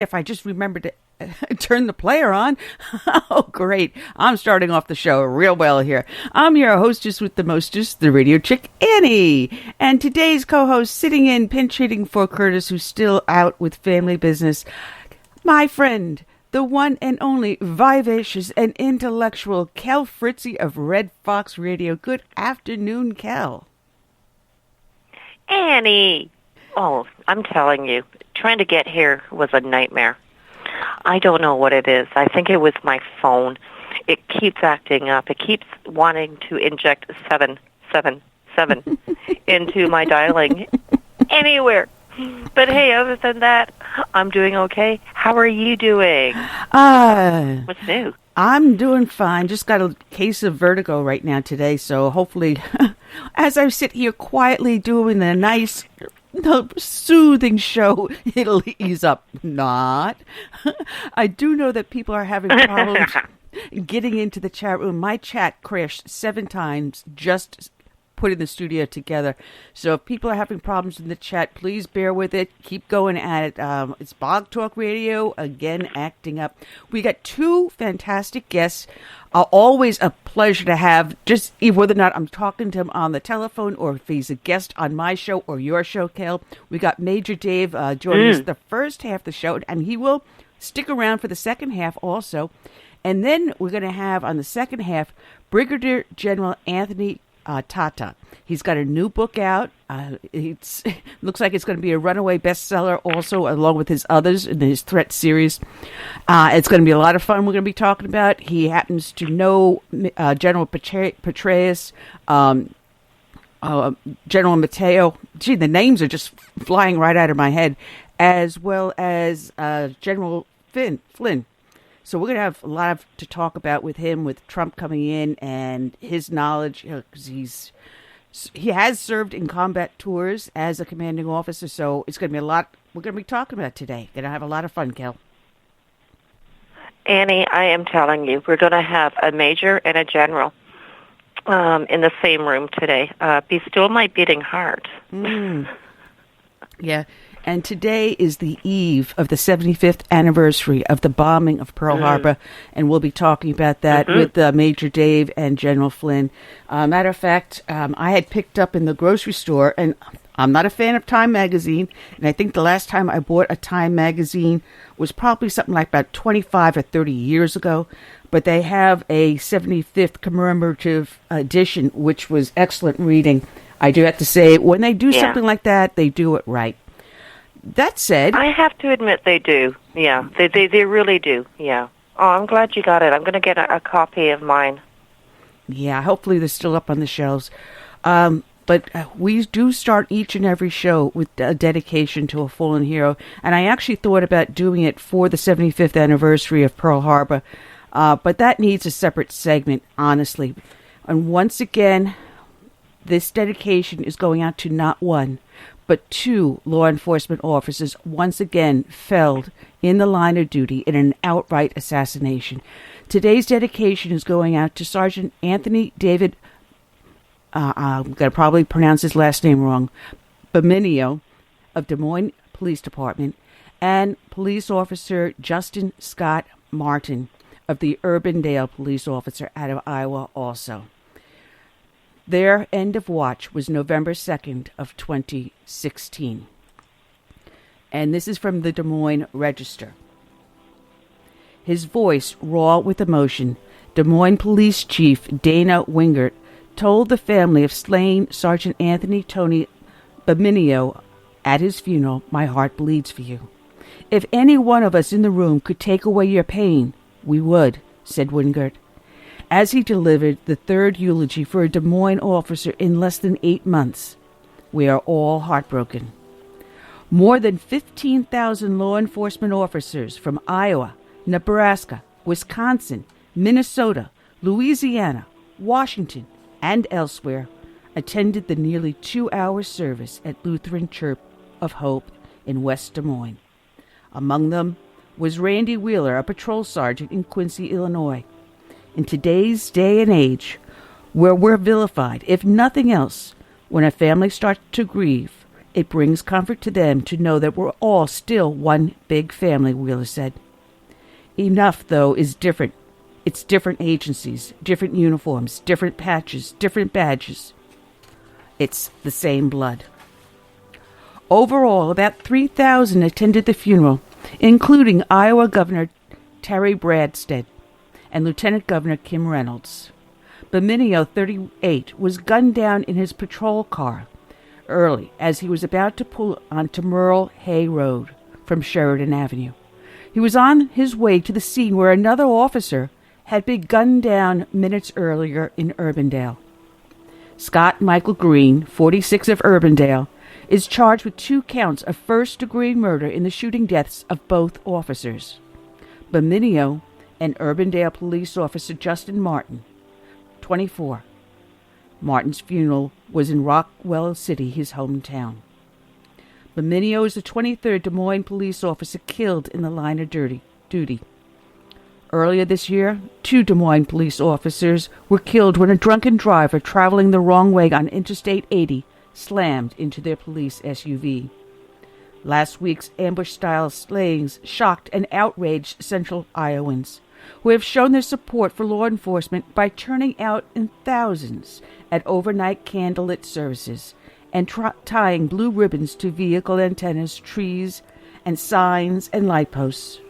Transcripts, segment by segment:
if I just remember to turn the player on. Oh, great. I'm starting off the show real well here. I'm your hostess with the mostest, the radio chick, Annie. And today's co-host sitting in, pinch hitting for Curtis, who's still out with family business, my friend, the one and only vivacious and intellectual Kel Fritzy of Red Fox Radio. Good afternoon, Kel. Annie. Oh, I'm telling you, trying to get here was a nightmare. I don't know what it is. I think it was my phone. It keeps acting up. It keeps wanting to inject 777 into my dialing anywhere. But hey, other than that, I'm doing okay. How are you doing? What's new? I'm doing fine. Just got a case of vertigo right now today, so hopefully, as I sit here quietly doing a nice, soothing show, it'll ease up. Not. I do know that people are having problems getting into the chat room. My chat crashed 7 times just putting the studio together. So if people are having problems in the chat, please bear with it. Keep going at it. It's Blog Talk Radio, again, acting up. We got 2 fantastic guests. Always a pleasure to have, just whether or not I'm talking to him on the telephone or if he's a guest on my show or your show, Kel. We got Major Dave joining us the first half of the show, and he will stick around for the second half also. And then we're going to have on the second half Brigadier General Anthony Tata. He's got a new book out. It looks like it's going to be a runaway bestseller also, along with his others in his threat series. It's going to be a lot of fun we're going to be talking about. He happens to know General Petraeus, General Mateo. Gee, the names are just flying right out of my head, as well as General Flynn. So we're going to have a lot to talk about with him, with Trump coming in and his knowledge, because he has served in combat tours as a commanding officer. So it's going to be a lot we're going to be talking about today. Going to have a lot of fun, Kel. Annie, I am telling you, we're going to have a major and a general in the same room today. Be still my beating heart. Yeah. And today is the eve of the 75th anniversary of the bombing of Pearl Harbor, and we'll be talking about that with Major Dave and General Flynn. Matter of fact, I had picked up in the grocery store, and I'm not a fan of Time magazine, and I think the last time I bought a Time magazine was probably something like about 25 or 30 years ago, but they have a 75th commemorative edition, which was excellent reading. I do have to say, when they do something like that, they do it right. That said, I have to admit they do. Yeah, they really do. Yeah. Oh, I'm glad you got it. I'm going to get a copy of mine. Yeah, hopefully they're still up on the shelves. But we do start each and every show with a dedication to a fallen hero. And I actually thought about doing it for the 75th anniversary of Pearl Harbor. But that needs a separate segment, honestly. And once again, this dedication is going out to not one, but 2 law enforcement officers once again felled in the line of duty in an outright assassination. Today's dedication is going out to Sergeant Anthony David, I'm going to probably pronounce his last name wrong, Beminio of Des Moines Police Department, and Police Officer Justin Scott Martin of the Urbandale Police Officer out of Iowa also. Their end of watch was November 2nd of 2016. And this is from the Des Moines Register. His voice raw with emotion, Des Moines Police Chief Dana Wingert told the family of slain Sergeant Anthony Tony Beminio at his funeral, "My heart bleeds for you. If any one of us in the room could take away your pain, we would," said Wingert, as he delivered the 3rd eulogy for a Des Moines officer in less than 8 months. "We are all heartbroken." More than 15,000 law enforcement officers from Iowa, Nebraska, Wisconsin, Minnesota, Louisiana, Washington, and elsewhere attended the nearly 2-hour service at Lutheran Church of Hope in West Des Moines. Among them was Randy Wheeler, a patrol sergeant in Quincy, Illinois. In today's day and age, where we're vilified, if nothing else, when a family starts to grieve, It brings comfort to them to know that we're all still one big family, Wheeler said. Enough, though, is different. It's different agencies, different uniforms, different patches, different badges. It's the same blood. Overall, about 3,000 attended the funeral, including Iowa Governor Terry Bradstead and Lieutenant Governor Kim Reynolds. Beminio, 38, was gunned down in his patrol car early as he was about to pull onto Merle Hay Road from Sheridan Avenue. He was on his way to the scene where another officer had been gunned down minutes earlier in Urbandale. Scott Michael Green, 46 of Urbandale, is charged with 2 counts of first-degree murder in the shooting deaths of both officers. Beminio and Urbandale police officer Justin Martin, 24. Martin's funeral was in Rockwell City, his hometown. Beminio is the 23rd Des Moines police officer killed in the line of duty. Earlier this year, 2 Des Moines police officers were killed when a drunken driver traveling the wrong way on Interstate 80 slammed into their police SUV. Last week's ambush-style slayings shocked and outraged Central Iowans, who have shown their support for law enforcement by turning out in thousands at overnight candlelit services and tying blue ribbons to vehicle antennas, trees, and signs and light posts.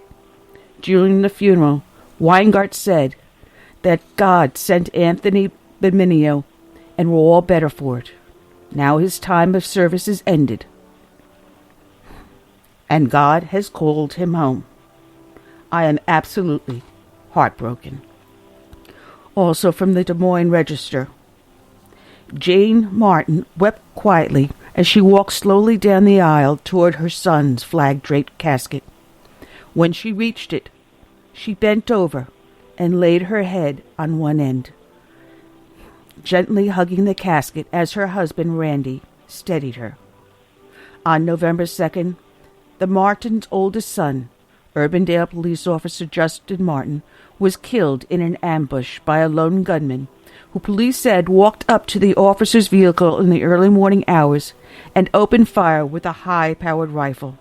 During the funeral, Weingart said that God sent Anthony Beminio, and we're all better for it. Now his time of service is ended, and God has called him home. I am absolutely heartbroken. Also from the Des Moines Register, Jane Martin wept quietly as she walked slowly down the aisle toward her son's flag-draped casket. When she reached it, she bent over and laid her head on one end, gently hugging the casket as her husband, Randy, steadied her. On November 2nd, the Martins' oldest son, Urbandale police officer Justin Martin, was killed in an ambush by a lone gunman who police said walked up to the officer's vehicle in the early morning hours and opened fire with a high-powered rifle.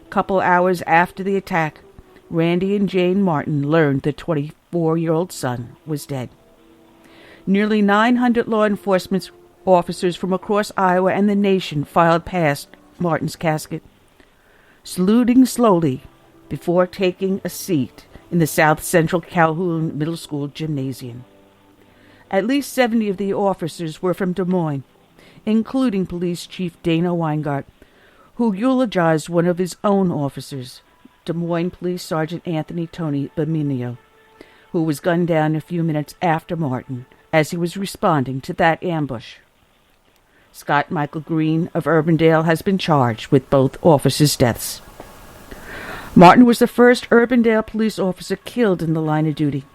A couple hours after the attack, Randy and Jane Martin learned their 24-year-old son was dead. Nearly 900 law enforcement officers from across Iowa and the nation filed past Martin's casket, saluting slowly before taking a seat in the South Central Calhoun Middle School gymnasium. At least 70 of the officers were from Des Moines, including Police Chief Dana Weingart, who eulogized one of his own officers, Des Moines Police Sergeant Anthony Tony Beminio, who was gunned down a few minutes after Martin as he was responding to that ambush. Scott Michael Green of Urbandale has been charged with both officers' deaths. Martin was the first Urbandale police officer killed in the line of duty.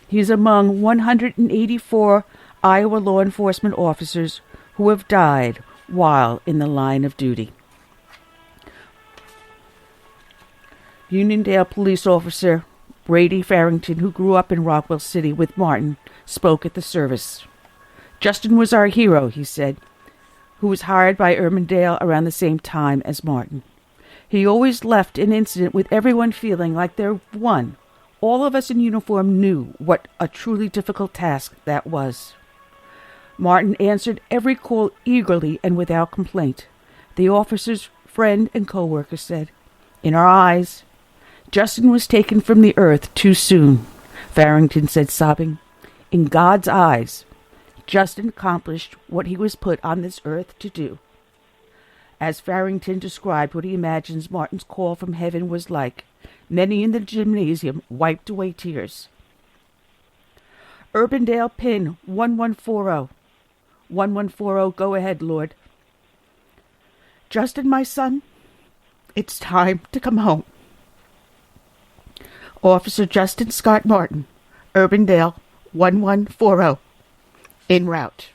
He is among 184 Iowa law enforcement officers who have died while in the line of duty. Uniondale police officer Brady Farrington, who grew up in Rockwell City with Martin, spoke at the service. Justin was our hero, he said, who was hired by Urbandale around the same time as Martin. He always left an incident with everyone feeling like they're one. All of us in uniform knew what a truly difficult task that was. Martin answered every call eagerly and without complaint. The officer's friend and co-worker said, "In our eyes, Justin was taken from the earth too soon," Farrington said, sobbing. "In God's eyes, Justin accomplished what he was put on this earth to do." As Farrington described what he imagines Martin's call from heaven was like, many in the gymnasium wiped away tears. Urbandale pin 1140. 1140, go ahead, Lord. "Justin, my son, it's time to come home." Officer Justin Scott Martin, Urbandale 1140, en route.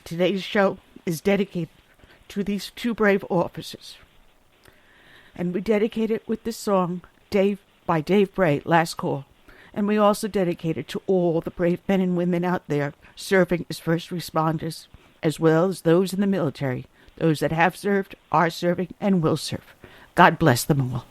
Today's show is dedicated to these 2 brave officers, and we dedicate it with the song by Dave Bray, Last Call. And we also dedicate it to all the brave men and women out there serving as first responders, as well as those in the military, those that have served, are serving, and will serve. God bless them all.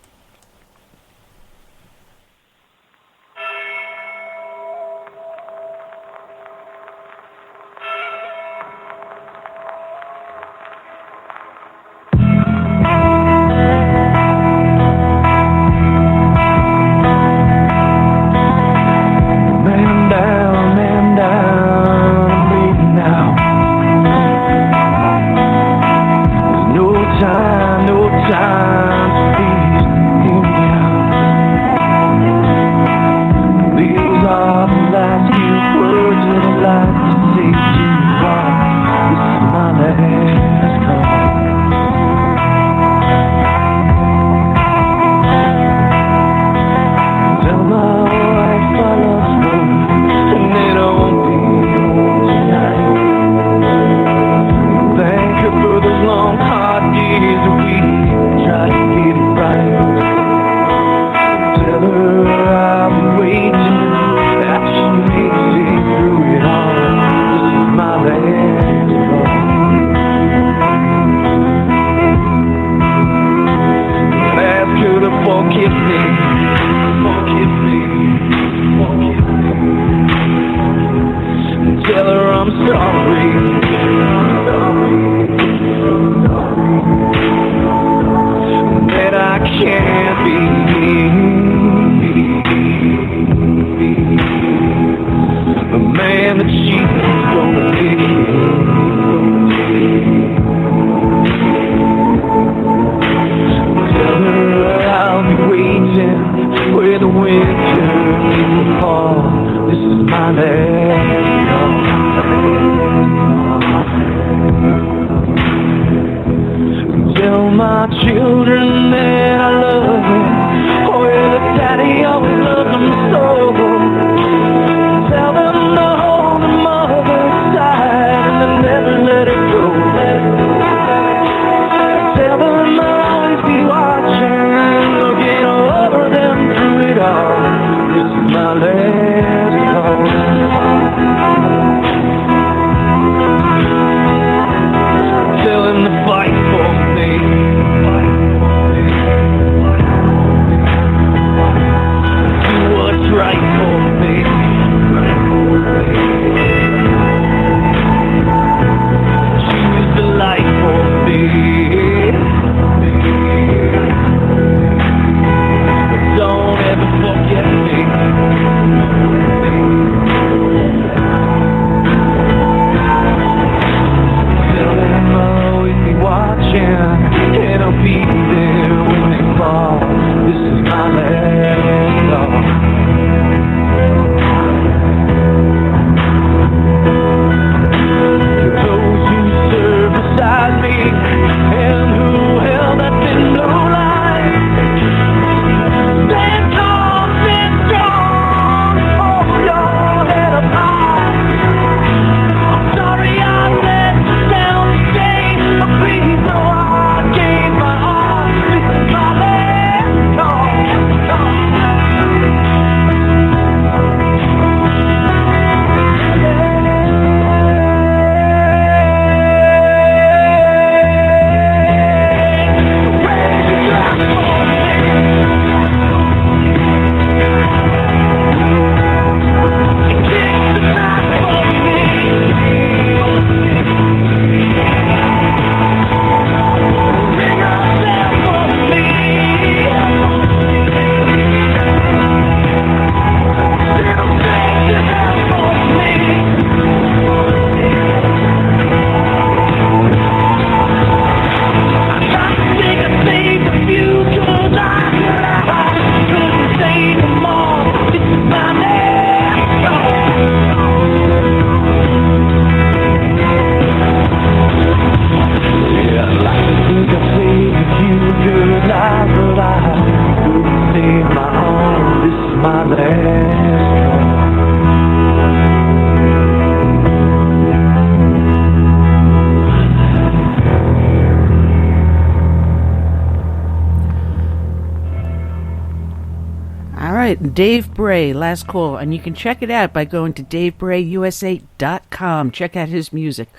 right, Dave Bray, last call, and you can check it out by going to DaveBrayUSA.com. Check out his music.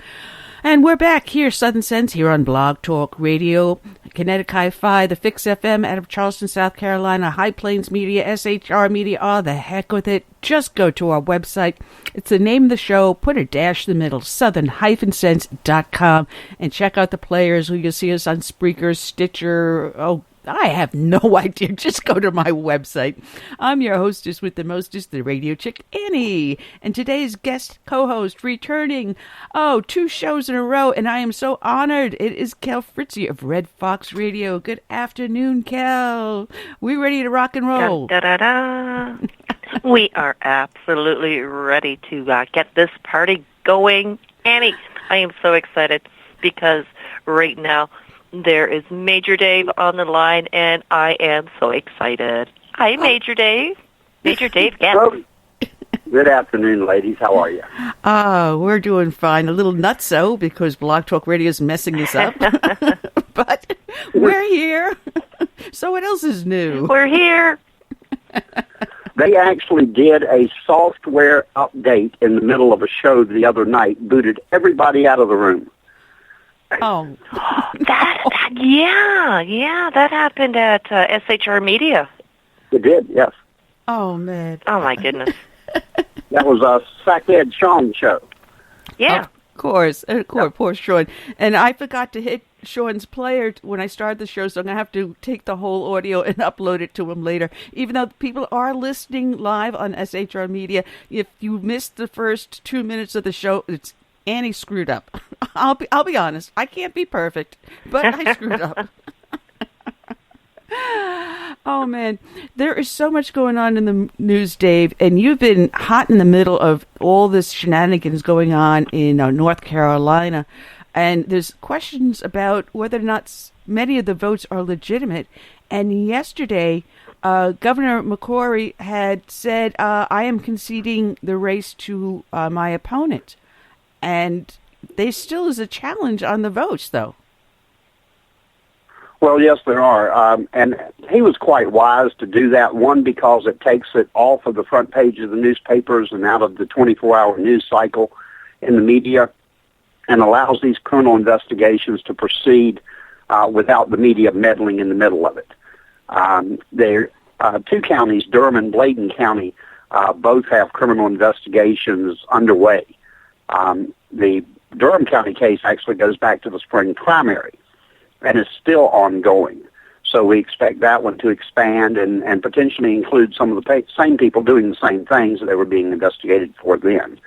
And we're back here, Southern Sense, here on Blog Talk Radio, Kinetic Hi-Fi, the Fix FM out of Charleston, South Carolina, High Plains Media, SHR Media. Oh, the heck with it. Just go to our website. It's the name of the show. Put a dash in the middle, southern-sense.com, and check out the players. You'll see us on Spreaker, Stitcher. Oh, I have no idea. Just go to my website. I'm your hostess with the mostest, the radio chick, Annie. And today's guest co-host returning, 2 shows in a row, and I am so honored. It is Cal Fritzy of Red Fox Radio. Good afternoon, Cal. We ready to rock and roll? Da, da, da, da. We are absolutely ready to get this party going. Annie, I am so excited because right now there is Major Dave on the line, and I am so excited. Hi, Major Dave. Major Dave, Hello. Good afternoon, ladies. How are you? We're doing fine. A little nutso because Blog Talk Radio is messing this up. But we're here. So what else is new? We're here. They actually did a software update in the middle of a show the other night, booted everybody out of the room. Oh. Yeah, that happened at SHR Media. It did, yes. Oh, man. Oh, my goodness. That was a Sackhead Sean show. Yeah. Of course, poor Sean. And I forgot to hit Sean's player when I started the show, so I'm going to have to take the whole audio and upload it to him later. Even though people are listening live on SHR Media, if you missed the first 2 minutes of the show, it's Annie screwed up. I'll be honest. I can't be perfect, but I screwed up. Oh, man. There is so much going on in the news, Dave, and you've been hot in the middle of all this shenanigans going on in North Carolina, and there's questions about whether or not many of the votes are legitimate. And yesterday, Governor McCrory had said, I am conceding the race to my opponent. And there still is a challenge on the votes, though. Well, yes, there are. And he was quite wise to do that, one, because it takes it off of the front page of the newspapers and out of the 24-hour news cycle in the media, and allows these criminal investigations to proceed without the media meddling in the middle of it. There are 2 counties, Durham and Bladen County, both have criminal investigations underway. The Durham County case actually goes back to the spring primary and is still ongoing. So we expect that one to expand and potentially include some of the same people doing the same things that they were being investigated for then.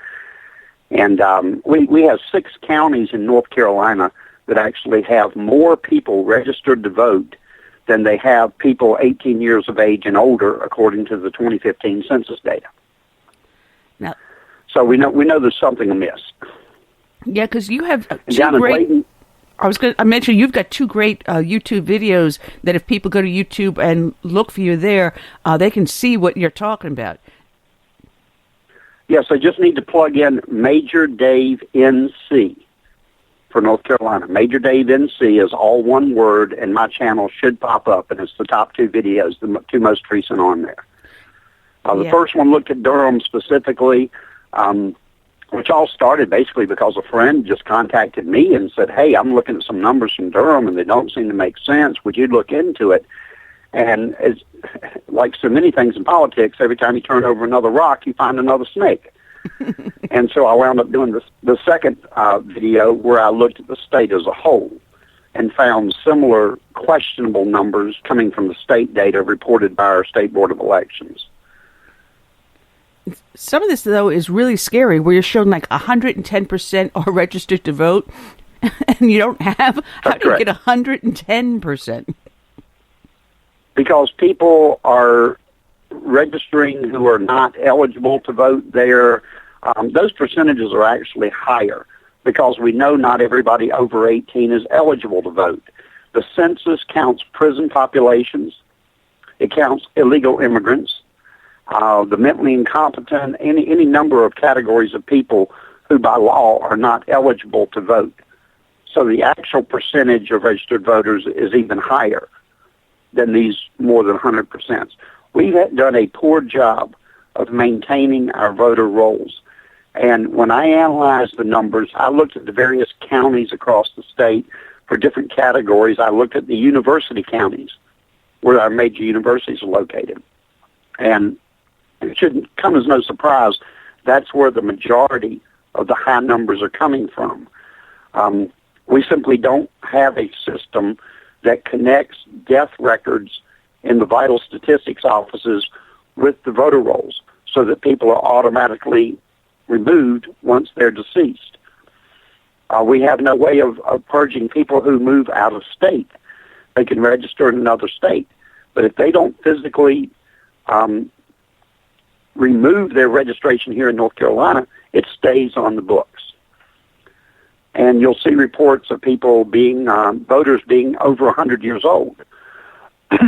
And we have 6 counties in North Carolina that actually have more people registered to vote than they have people 18 years of age and older, according to the 2015 census data. Now, so we know there's something amiss. Yeah, because you have 2 great. I mentioned you've got 2 great YouTube videos that if people go to YouTube and look for you there, they can see what you're talking about. Yes, I just need to plug in Major Dave NC for North Carolina. Major Dave NC is all one word, and my channel should pop up, and it's the top 2 videos, the 2 most recent on there. The first one looked at Durham specifically, which all started basically because a friend just contacted me and said, hey, I'm looking at some numbers from Durham, and they don't seem to make sense. Would you look into it? And it's like so many things in politics, every time you turn over another rock, you find another snake. And so I wound up doing the second video where I looked at the state as a whole and found similar questionable numbers coming from the state data reported by our State Board of Elections. Some of this, though, is really scary, where you're showing like 110% are registered to vote, and you don't have. How do you get 110%? Because people are registering who are not eligible to vote there. Those percentages are actually higher because we know not everybody over 18 is eligible to vote. The census counts prison populations. It counts illegal immigrants. The mentally incompetent, any number of categories of people who by law are not eligible to vote. So the actual percentage of registered voters is even higher than these more than 100%. We've done a poor job of maintaining our voter rolls. And when I analyzed the numbers, I looked at the various counties across the state for different categories. I looked at the university counties where our major universities are located. And it shouldn't come as no surprise, that's where the majority of the high numbers are coming from. We simply don't have a system that connects death records in the vital statistics offices with the voter rolls so that people are automatically removed once they're deceased. We have no way of purging people who move out of state. They can register in another state, but if they don't physically remove their registration here in North Carolina, it stays on the books. And you'll see reports of people being, voters being over 100 years old.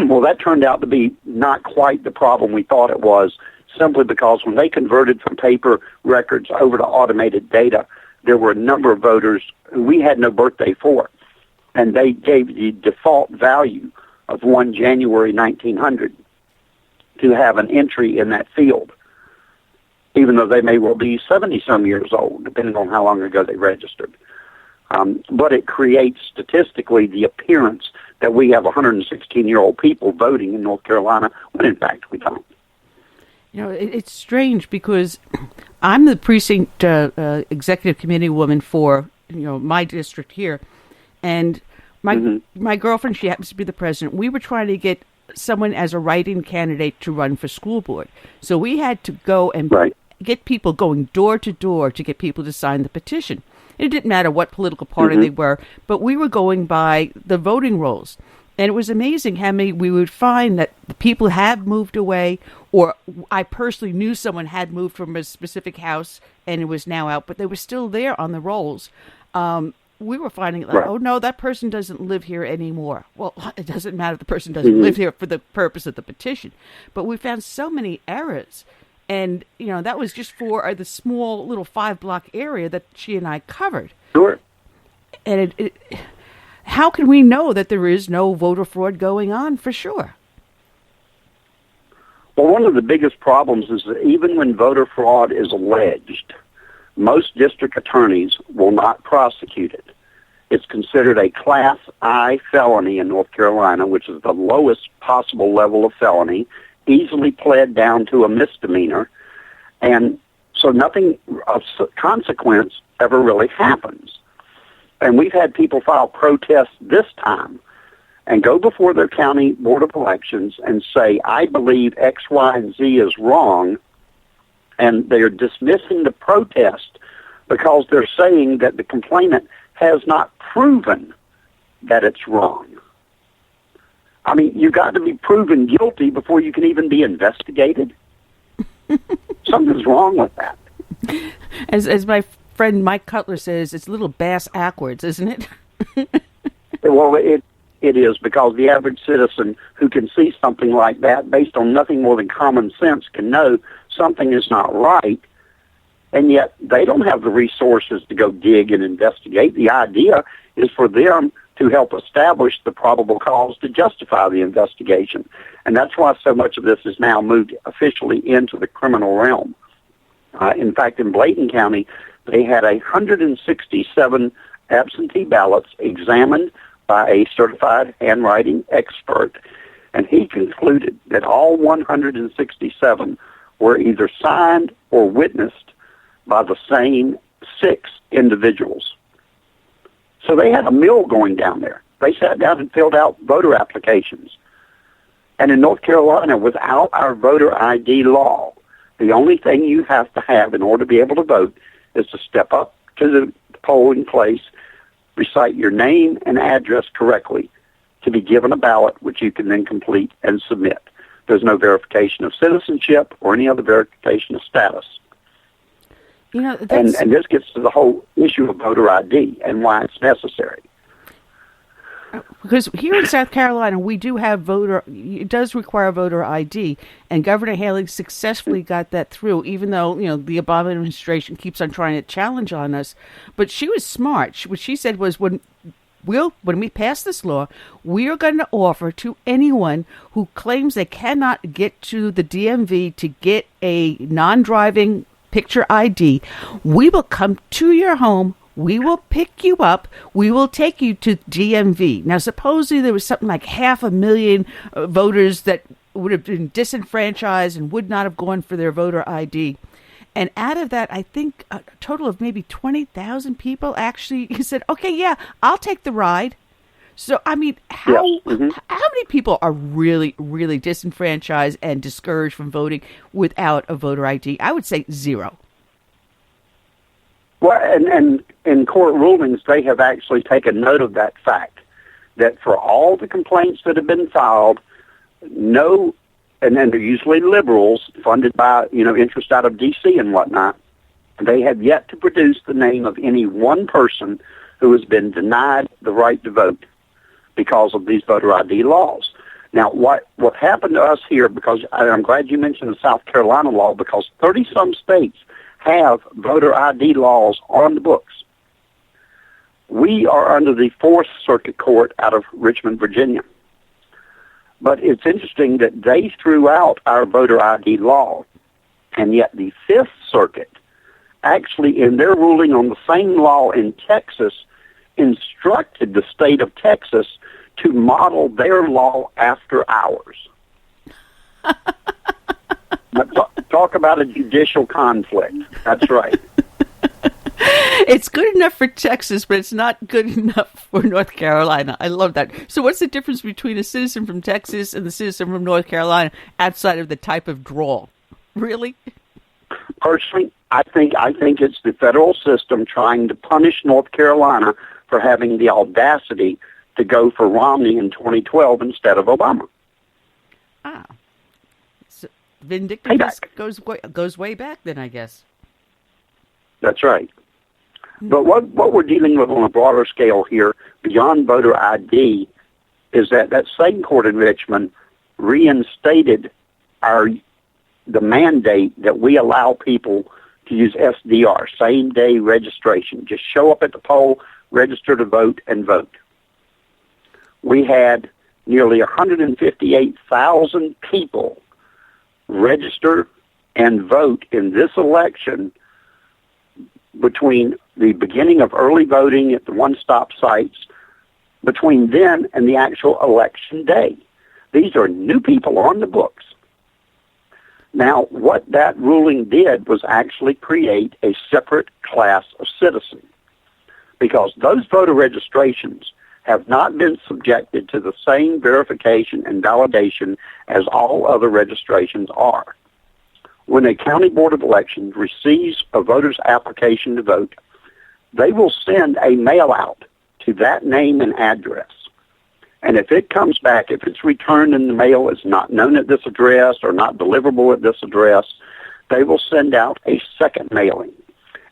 Well, that turned out to be not quite the problem we thought it was, simply because when they converted from paper records over to automated data, there were a number of voters who we had no birthday for, and they gave the default value of 1 January 1900 to have an entry in that field, even though they may well be 70-some years old, depending on how long ago they registered. But it creates statistically the appearance that we have 116-year-old people voting in North Carolina, when in fact we don't. You know, it's strange because I'm the precinct executive committee woman for, my district here. And my girlfriend, she happens to be the president. We were trying to get someone as a write-in candidate to run for school board. So we had to go and get people going door to door to get people to sign the petition. It didn't matter what political party they were, but we were going by the voting rolls. And it was amazing how many we would find that the people had moved away, or I personally knew someone had moved from a specific house and it was now out, but they were still there on the rolls. We were finding, oh, no, that person doesn't live here anymore. Well, it doesn't matter if the person doesn't live here for the purpose of the petition. But we found so many errors. And, that was just for the small little 5-block area that she and I covered. Sure. And how can we know that there is no voter fraud going on for sure? Well, one of the biggest problems is that even when voter fraud is alleged, most district attorneys will not prosecute it. It's considered a Class I felony in North Carolina, which is the lowest possible level of felony, easily pled down to a misdemeanor, and so nothing of consequence ever really happens. And we've had people file protests this time and go before their county board of elections and say, I believe X, Y, and Z is wrong, and they're dismissing the protest because they're saying that the complainant has not proven that it's wrong. I mean, you got to be proven guilty before you can even be investigated. Something's wrong with that. As my friend Mike Cutler says, it's a little bass backwards, isn't it? Well, it is, because the average citizen who can see something like that based on nothing more than common sense can know something is not right, and yet they don't have the resources to go dig and investigate. The idea is for them to help establish the probable cause to justify the investigation. And that's why so much of this is now moved officially into the criminal realm. In fact, in Bladen County, they had 167 absentee ballots examined by a certified handwriting expert, and he concluded that all 167 were either signed or witnessed by the same 6 individuals. So they had a mill going down there. They sat down and filled out voter applications. And in North Carolina, without our voter ID law, the only thing you have to have in order to be able to vote is to step up to the polling place, recite your name and address correctly to be given a ballot, which you can then complete and submit. There's no verification of citizenship or any other verification of status. And this gets to the whole issue of voter ID and why it's necessary. Because here in South Carolina, we do have it does require voter ID, and Governor Haley successfully got that through, even though, the Obama administration keeps on trying to challenge on us. But she was smart. What she said was, when we pass this law, we are going to offer to anyone who claims they cannot get to the DMV to get a non-driving picture ID. We will come to your home. We will pick you up. We will take you to DMV. Now, supposedly there was something like 500,000 voters that would have been disenfranchised and would not have gone for their voter ID. And out of that, I think a total of maybe 20,000 people actually said, okay, yeah, I'll take the ride. So, I mean, how many people are really, really disenfranchised and discouraged from voting without a voter ID? I would say zero. Well, and in court rulings, they have actually taken note of that fact, that for all the complaints that have been filed, no, and then they're usually liberals funded by, interest out of D.C. and whatnot, they have yet to produce the name of any one person who has been denied the right to vote because of these voter ID laws. Now, what happened to us here, because I'm glad you mentioned the South Carolina law, because 30-some states have voter ID laws on the books. We are under the Fourth Circuit Court out of Richmond, Virginia. But it's interesting that they threw out our voter ID law, and yet the Fifth Circuit actually, in their ruling on the same law in Texas, instructed the state of Texas to model their law after ours. Talk about a judicial conflict. That's right. It's good enough for Texas, but it's not good enough for North Carolina. I love that. So what's the difference between a citizen from Texas and the citizen from North Carolina outside of the type of drawl? Really? Personally, I think it's the federal system trying to punish North Carolina for having the audacity to go for Romney in 2012 instead of Obama. Ah. So vindictiveness goes way back then, I guess. That's right. But what we're dealing with on a broader scale here, beyond voter ID, is that same court in Richmond reinstated the mandate that we allow people to use SDR, same-day registration. Just show up at the poll, register to vote, and vote. We had nearly 158,000 people register and vote in this election between the beginning of early voting at the one-stop sites, between then and the actual election day. These are new people on the books. Now, what that ruling did was actually create a separate class of citizen, because those voter registrations have not been subjected to the same verification and validation as all other registrations are. When a county board of elections receives a voter's application to vote, they will send a mail out to that name and address. And if it comes back, if it's returned in the mail as not known at this address or not deliverable at this address, they will send out a second mailing.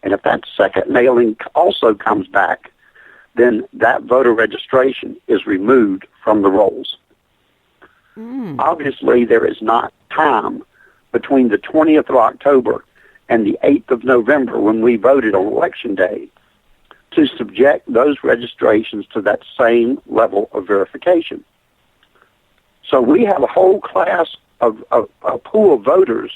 And if that second mailing also comes back, then that voter registration is removed from the rolls. Obviously, there is not time between the 20th of October and the 8th of November when we voted on Election Day to subject those registrations to that same level of verification. So we have a whole class of a pool of voters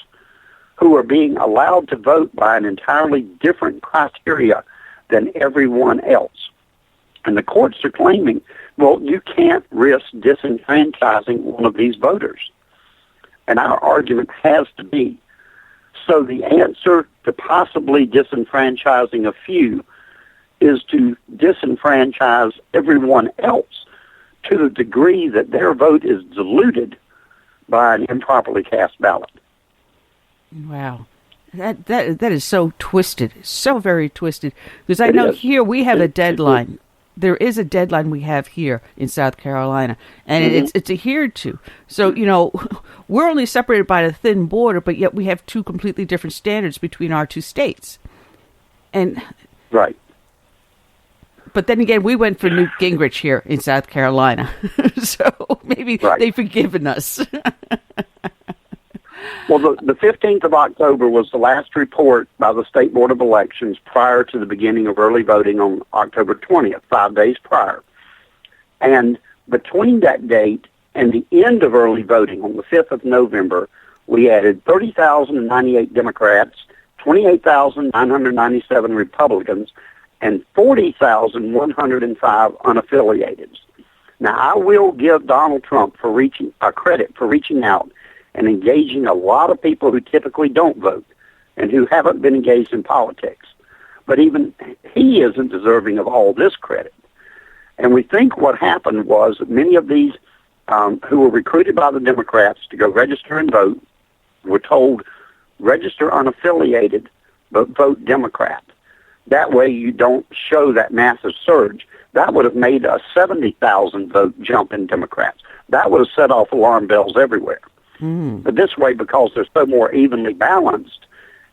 who are being allowed to vote by an entirely different criteria than everyone else. And the courts are claiming, well, you can't risk disenfranchising one of these voters. And our argument has to be, so the answer to possibly disenfranchising a few is to disenfranchise everyone else to the degree that their vote is diluted by an improperly cast ballot. Wow. That is so twisted, so very twisted. Because I know here we have a deadline. There is a deadline we have here in South Carolina, and it's adhered to. So, we're only separated by a thin border, but yet we have two completely different standards between our two states. And right. But then again, we went for Newt Gingrich here in South Carolina. So maybe they've forgiven us. Well, the 15th of October was the last report by the State Board of Elections prior to the beginning of early voting on October 20th, 5 days prior. And between that date and the end of early voting on the 5th of November, we added 30,098 Democrats 28,997 Republicans, and 40,105 unaffiliated. Now, I will give Donald Trump credit for reaching out and engaging a lot of people who typically don't vote and who haven't been engaged in politics. But even he isn't deserving of all this credit. And we think what happened was that many of these who were recruited by the Democrats to go register and vote were told, register unaffiliated, but vote Democrat. That way you don't show that massive surge. That would have made a 70,000 vote jump in Democrats. That would have set off alarm bells everywhere. But this way, because they're so more evenly balanced,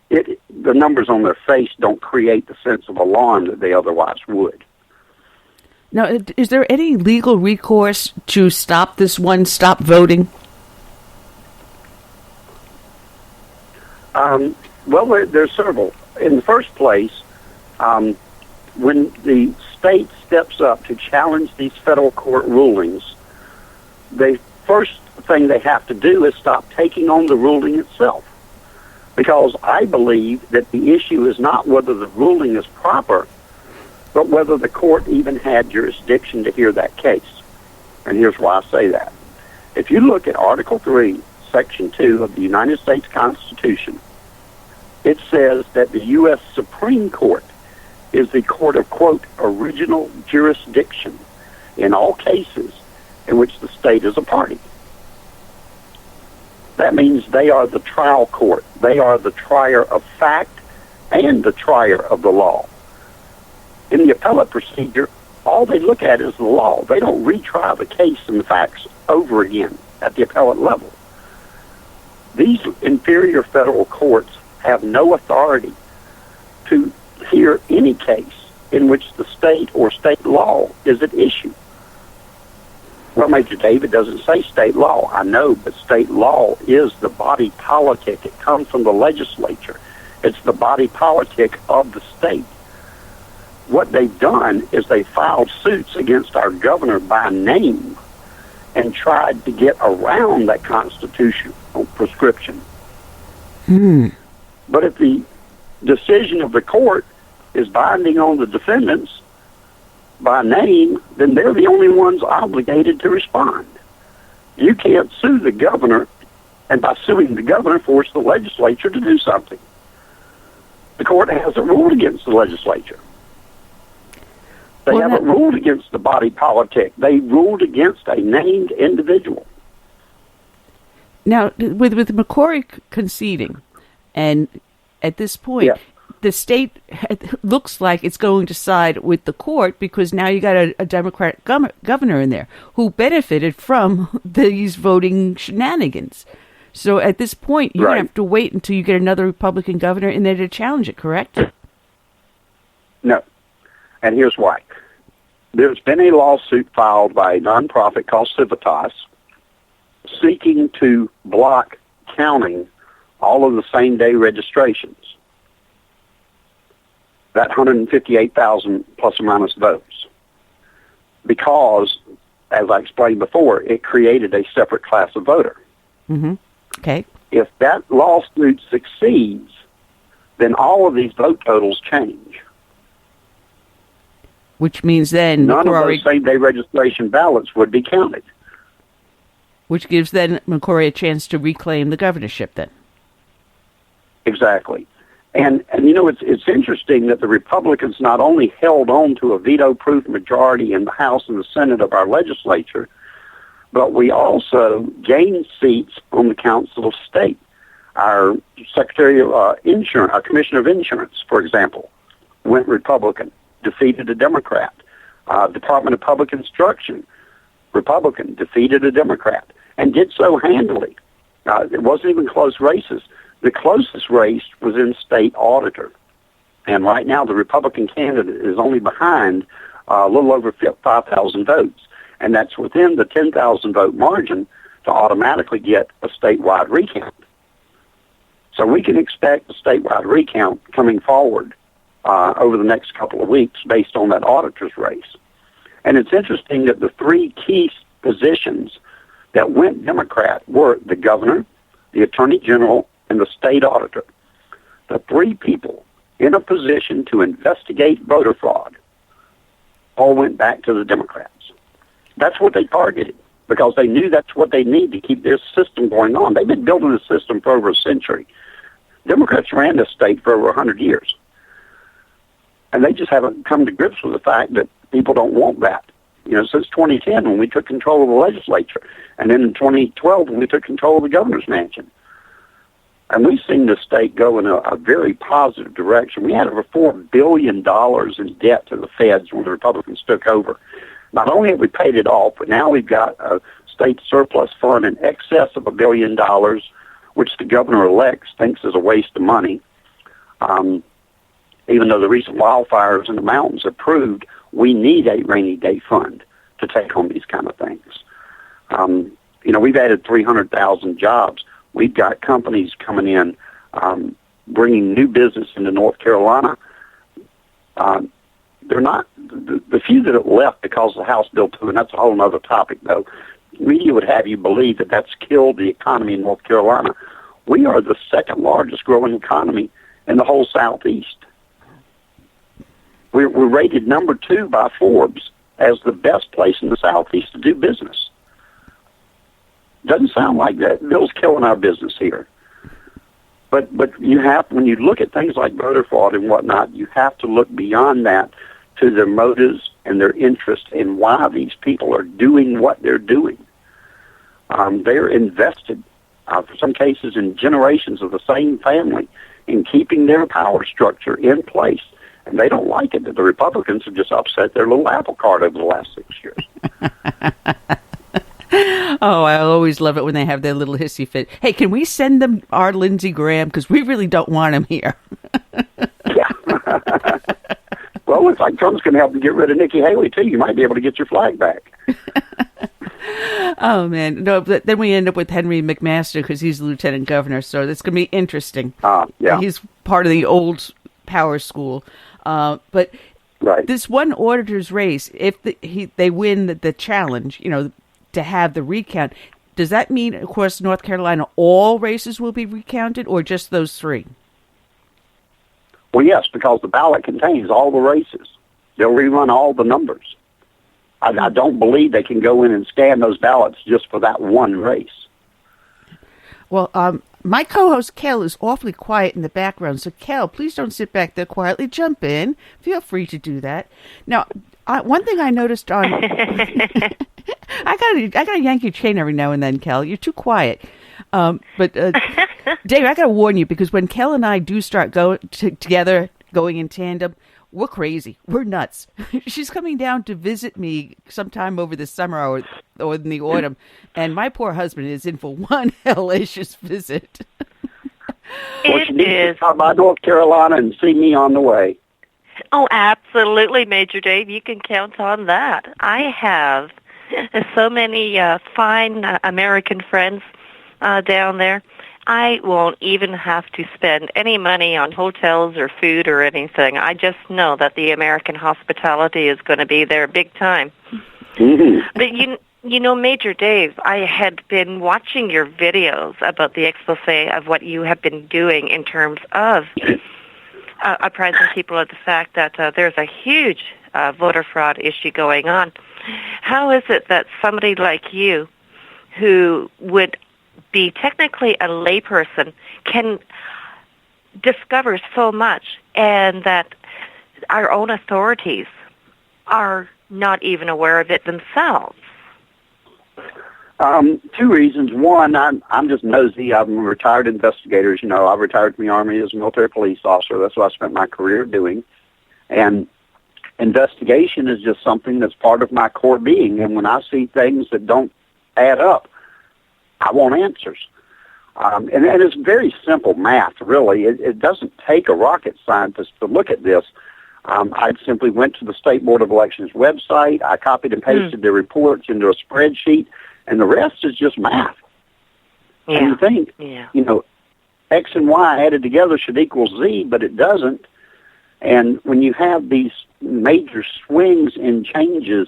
the numbers on their face don't create the sense of alarm that they otherwise would. Now, is there any legal recourse to stop this stop voting? Well, there's several. In the first place, when the state steps up to challenge these federal court rulings, the first thing they have to do is stop taking on the ruling itself. Because I believe that the issue is not whether the ruling is proper, but whether the court even had jurisdiction to hear that case. And here's why I say that. If you look at Article 3, Section 2 of the United States Constitution, it says that the U.S. Supreme Court is the court of, quote, original jurisdiction in all cases in which the state is a party. That means they are the trial court. They are the trier of fact and the trier of the law. In the appellate procedure, all they look at is the law. They don't retry the case and the facts over again at the appellate level. These inferior federal courts have no authority to hear any case in which the state or state law is at issue. Well, Major David doesn't say state law. I know, but state law is the body politic. It comes from the legislature. It's the body politic of the state. What they've done is they filed suits against our governor by name and tried to get around that constitutional prescription. But if the decision of the court is binding on the defendants by name, then they're the only ones obligated to respond. You can't sue the governor, and by suing the governor, force the legislature to do something. The court hasn't ruled against the legislature. They haven't ruled against the body politic. They ruled against a named individual. Now, with McCrory conceding, and at this point, the state looks like it's going to side with the court because now you got a Democratic governor in there who benefited from these voting shenanigans. So at this point, you're going to have to wait until you get another Republican governor in there to challenge it, correct? No. And here's why. There's been a lawsuit filed by a nonprofit called Civitas seeking to block counting all of the same-day registrations. That 158,000 plus or minus votes. Because, as I explained before, it created a separate class of voter. Okay. If that lawsuit succeeds, then all of these vote totals change. Which means then none of those same-day registration ballots would be counted. Which gives then McCrory a chance to reclaim the governorship then. Exactly. And you know, it's interesting that the Republicans not only held on to a veto-proof majority in the House and the Senate of our legislature, but we also gained seats on the Council of State. Our Secretary of Insurance, our Commissioner of Insurance, for example, went Republican, defeated a Democrat. Department of Public Instruction, Republican, defeated a Democrat, and did so handily. It wasn't even close races. The closest race was in state auditor. And right now the Republican candidate is only behind a little over 5,000 votes. And that's within the 10,000 vote margin to automatically get a statewide recount. So we can expect a statewide recount coming forward over the next couple of weeks based on that auditor's race. And it's interesting that the three key positions that went Democrat were the governor, the attorney general, and the state auditor. the three people in a position to investigate voter fraud all went back to the Democrats. That's what they targeted because they knew that's what they need to keep their system going on. They've been building a system for over a century. Democrats ran this state for over 100 years. And they just haven't come to grips with the fact that people don't want that. Since 2010 when we took control of the legislature, and then in 2012 when we took control of the governor's mansion. And we've seen the state go in a very positive direction. We had over $4 billion in debt to the feds when the Republicans took over. Not only have we paid it off, but now we've got a state surplus fund in excess of $1 billion, which the governor-elect thinks is a waste of money. Even though the recent wildfires in the mountains have proved we need a rainy day fund to take on these kind of things. We've added 300,000 jobs. We've got companies coming in, bringing new business into North Carolina. They're not, the few that have left because of the House Bill 2, and that's a whole other topic, though. Media would have you believe that that's killed the economy in North Carolina. We are the second largest growing economy in the whole Southeast. We're rated number 2 by Forbes as the best place in the Southeast to do business. Doesn't sound like that. Bill's killing our business here. But you have, when you look at things like voter fraud and whatnot, you have to look beyond that to their motives and their interest in why these people are doing what they're doing. They're invested, for some cases, in generations of the same family in keeping their power structure in place. And they don't like it that the Republicans have just upset their little apple cart over the last 6 years. Oh, I always love it when they have their little hissy fit. Hey, can we send them our Lindsey Graham? Because we really don't want him here. Yeah. Well, it looks like Trump's going to help them get rid of Nikki Haley, too. You might be able to get your flag back. Oh, man. No, but then we end up with Henry McMaster because he's the lieutenant governor. So that's going to be interesting. Yeah. He's part of the old power school. But right. This one auditor's race, if they win the challenge, to have the recount, does that mean, of course, North Carolina, all races will be recounted or just those 3? Well, yes, because the ballot contains all the races. They'll rerun all the numbers. I don't believe they can go in and scan those ballots just for that one race. Well, my co-host, Kel, is awfully quiet in the background. So, Kel, please don't sit back there quietly. Jump in. Feel free to do that. Now, one thing I noticed on... I gotta yank your chain every now and then, Kel. You're too quiet. But, Dave, I gotta warn you, because when Kel and I do start together, going in tandem, we're crazy. We're nuts. She's coming down to visit me sometime over the summer or in the autumn, and my poor husband is in for one hellacious visit. Well, she needs to stop by North Carolina and see me on the way. Oh, absolutely, Major Dave. You can count on that. I have so many fine American friends down there. I won't even have to spend any money on hotels or food or anything. I just know that the American hospitality is going to be there big time. Mm-hmm. But Major Dave, I had been watching your videos about the expose of what you have been doing in terms of apprising people of the fact that there's a huge voter fraud issue going on. How is it that somebody like you, who would be technically a layperson, can discover so much, and that our own authorities are not even aware of it themselves? 2 reasons. One, I'm just nosy. I'm a retired investigator. I retired from the Army as a military police officer. That's what I spent my career doing. And investigation is just something that's part of my core being. And when I see things that don't add up, I want answers. And it's very simple math, really. It doesn't take a rocket scientist to look at this. I simply went to the State Board of Elections website. I copied and pasted the reports into a spreadsheet, and the rest is just math. Yeah. And you think, X and Y added together should equal Z, but it doesn't. And when you have these major swings and changes,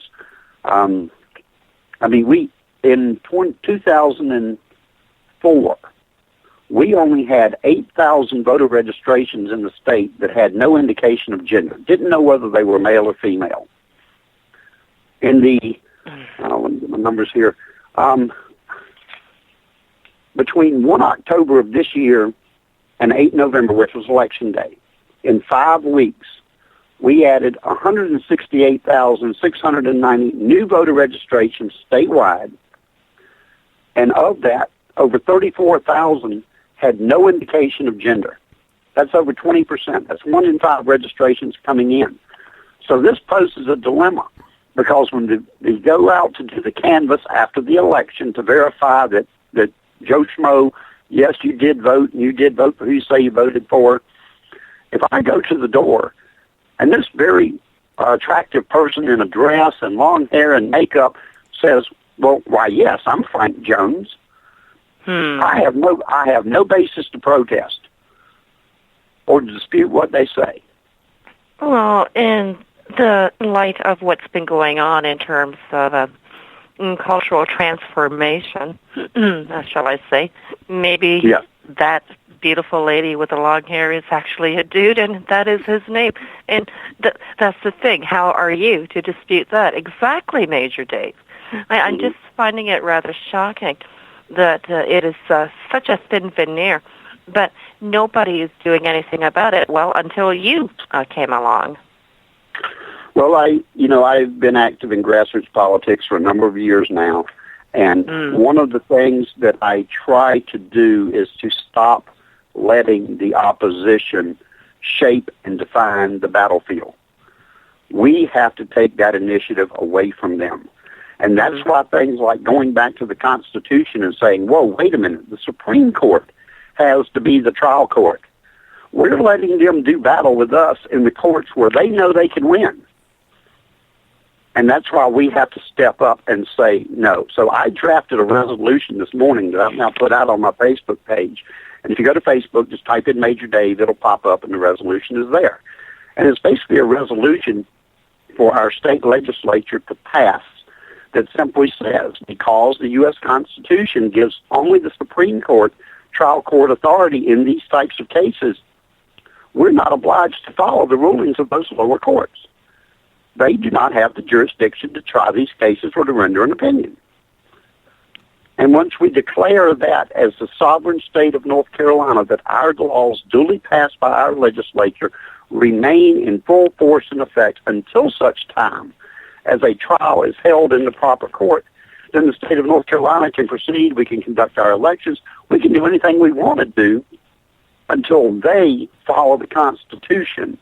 in 2004, we only had 8,000 voter registrations in the state that had no indication of gender, didn't know whether they were male or female. In the, let me get my numbers here, between 1 October of this year and 8 November, which was Election Day, in 5 weeks, we added 168,690 new voter registrations statewide, and of that, over 34,000 had no indication of gender. That's over 20%. That's 1 in 5 registrations coming in. So this poses a dilemma, because when they go out to do the canvass after the election to verify that Joe Schmo, yes, you did vote, and you did vote for who you say you voted for, if I go to the door and this very attractive person in a dress and long hair and makeup says, well, why, yes, I'm Frank Jones, I have no basis to protest or to dispute what they say. Well, in the light of what's been going on in terms of cultural transformation, shall I say, maybe that beautiful lady with the long hair is actually a dude, and that is his name. And that's the thing. How are you to dispute that? Exactly, Major Dave. I'm just finding it rather shocking that it is such a thin veneer, but nobody is doing anything about it, well, until you came along. Well, I've been active in grassroots politics for a number of years now, and one of the things that I try to do is to stop letting the opposition shape and define the battlefield. We have to take that initiative away from them. And that's why things like going back to the Constitution and saying, whoa, wait a minute, the Supreme Court has to be the trial court. We're letting them do battle with us in the courts where they know they can win. And that's why we have to step up and say no. So I drafted a resolution this morning that I've now put out on my Facebook page. And if you go to Facebook, just type in Major Dave, it'll pop up and the resolution is there. And it's basically a resolution for our state legislature to pass that simply says, because the U.S. Constitution gives only the Supreme Court trial court authority in these types of cases, we're not obliged to follow the rulings of those lower courts. They do not have the jurisdiction to try these cases or to render an opinion. And once we declare that as the sovereign state of North Carolina, that our laws duly passed by our legislature remain in full force and effect until such time as a trial is held in the proper court, then the state of North Carolina can proceed, we can conduct our elections, we can do anything we want to do until they follow the Constitution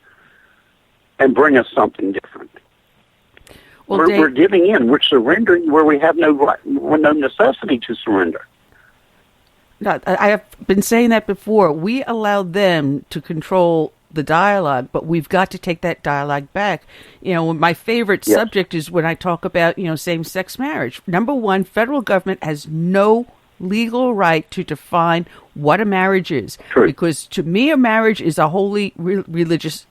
and bring us something different. Well, we're giving in. We're surrendering where we have no necessity to surrender. No, I have been saying that before. We allow them to control the dialogue, but we've got to take that dialogue back. My favorite subject is when I talk about, same-sex marriage. Number one, federal government has no legal right to define what a marriage is. True. Because to me, a marriage is a wholly religious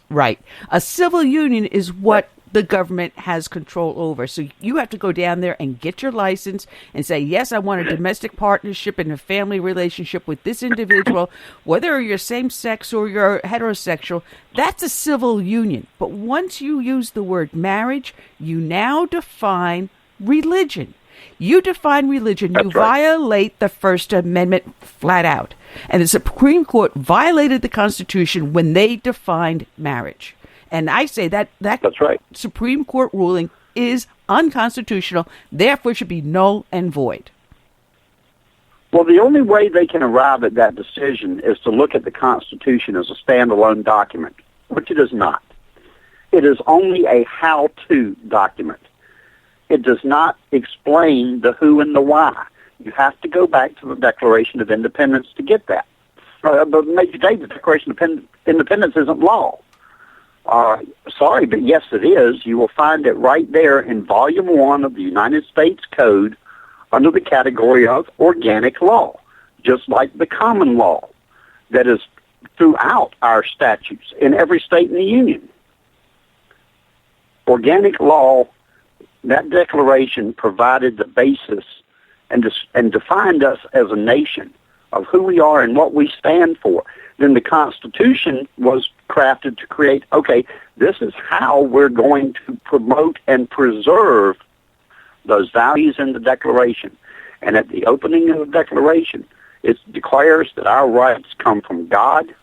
right. A civil union is what the government has control over. So you have to go down there and get your license and say, yes, I want a domestic partnership and a family relationship with this individual, whether you're same-sex or you're heterosexual. That's a civil union. But once you use the word marriage, you now define religion. You define religion. That's you right. Violate the First Amendment flat out. And the Supreme Court violated the Constitution when they defined marriage. And I say that's right. Supreme Court ruling is unconstitutional, therefore should be null and void. Well, the only way they can arrive at that decision is to look at the Constitution as a standalone document, which it is not. It is only a how-to document. It does not explain the who and the why. You have to go back to the Declaration of Independence to get that. But Major Dave, the Declaration of Independence isn't law. Sorry, but yes, it is. You will find it right there in Volume 1 of the United States Code under the category of organic law, just like the common law that is throughout our statutes in every state in the Union. Organic law, that declaration provided the basis and defined us as a nation of who we are and what we stand for, then the Constitution was crafted to create, okay, this is how we're going to promote and preserve those values in the Declaration. And at the opening of the Declaration, it declares that our rights come from God,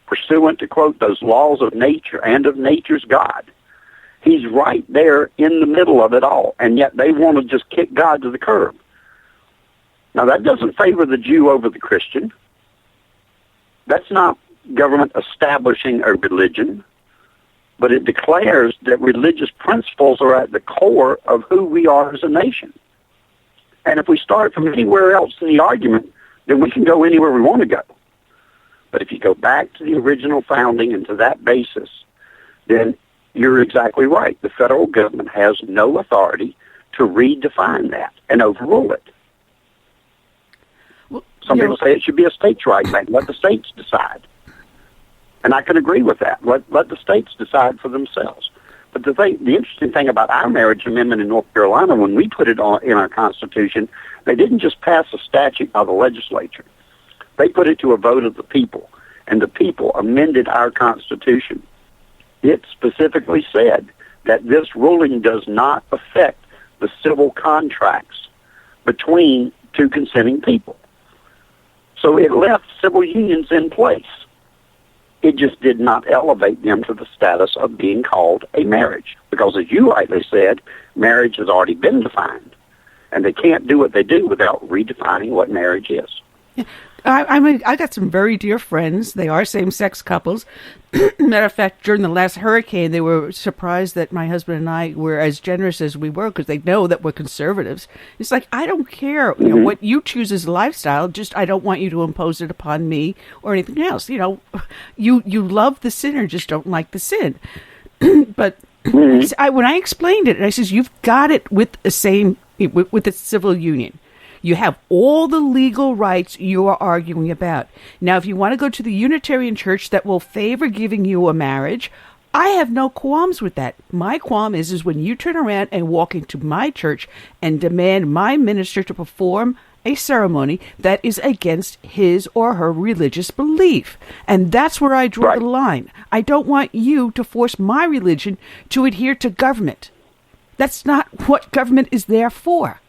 pursuant to, quote, those laws of nature and of nature's God. He's right there in the middle of it all, and yet they want to just kick God to the curb. Now, that doesn't favor the Jew over the Christian. That's not government establishing a religion, but it declares that religious principles are at the core of who we are as a nation. And if we start from anywhere else in the argument, then we can go anywhere we want to go. But if you go back to the original founding and to that basis, then you're exactly right. The federal government has no authority to redefine that and overrule it. Well, some people say it should be a states' right thing. Let the states decide. And I can agree with that. Let the states decide for themselves. But the interesting thing about our marriage amendment in North Carolina, when we put it on in our Constitution, they didn't just pass a statute by the legislature. They put it to a vote of the people, and the people amended our Constitution. It specifically said that this ruling does not affect the civil contracts between two consenting people. So it left civil unions in place. It just did not elevate them to the status of being called a marriage. Because as you rightly said, marriage has already been defined. And they can't do what they do without redefining what marriage is. Yeah. I got some very dear friends. They are same-sex couples. Matter of fact, during the last hurricane, they were surprised that my husband and I were as generous as we were because they know that we're conservatives. It's like, I don't care what you choose as a lifestyle, just I don't want you to impose it upon me or anything else. You love the sinner, just don't like the sin. But when I explained it, I says, you've got it with a civil union. You have all the legal rights you are arguing about. Now, if you want to go to the Unitarian Church that will favor giving you a marriage, I have no qualms with that. My qualm is when you turn around and walk into my church and demand my minister to perform a ceremony that is against his or her religious belief. And that's where I draw the line. I don't want you to force my religion to adhere to government. That's not what government is there for.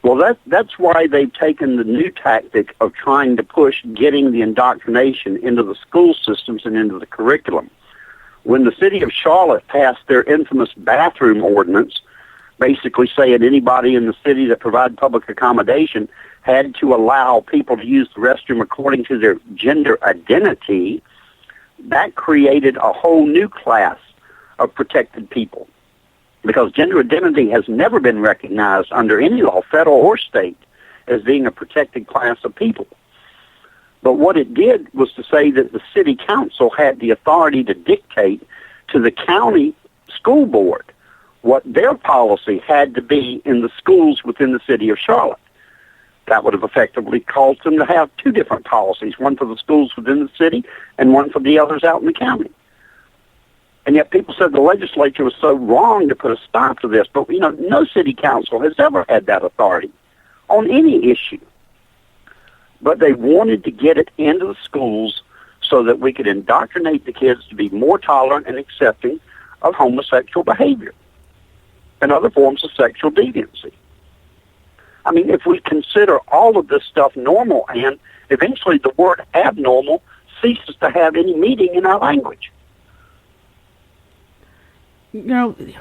Well, that's why they've taken the new tactic of trying to push getting the indoctrination into the school systems and into the curriculum. When the city of Charlotte passed their infamous bathroom ordinance, basically saying anybody in the city that provided public accommodation had to allow people to use the restroom according to their gender identity, that created a whole new class of protected people. Because gender identity has never been recognized under any law, federal or state, as being a protected class of people. But what it did was to say that the city council had the authority to dictate to the county school board what their policy had to be in the schools within the city of Charlotte. That would have effectively caused them to have two different policies, one for the schools within the city and one for the others out in the county. And yet people said the legislature was so wrong to put a stop to this. But, no city council has ever had that authority on any issue. But they wanted to get it into the schools so that we could indoctrinate the kids to be more tolerant and accepting of homosexual behavior and other forms of sexual deviancy. I mean, if we consider all of this stuff normal, and eventually the word abnormal ceases to have any meaning in our language. We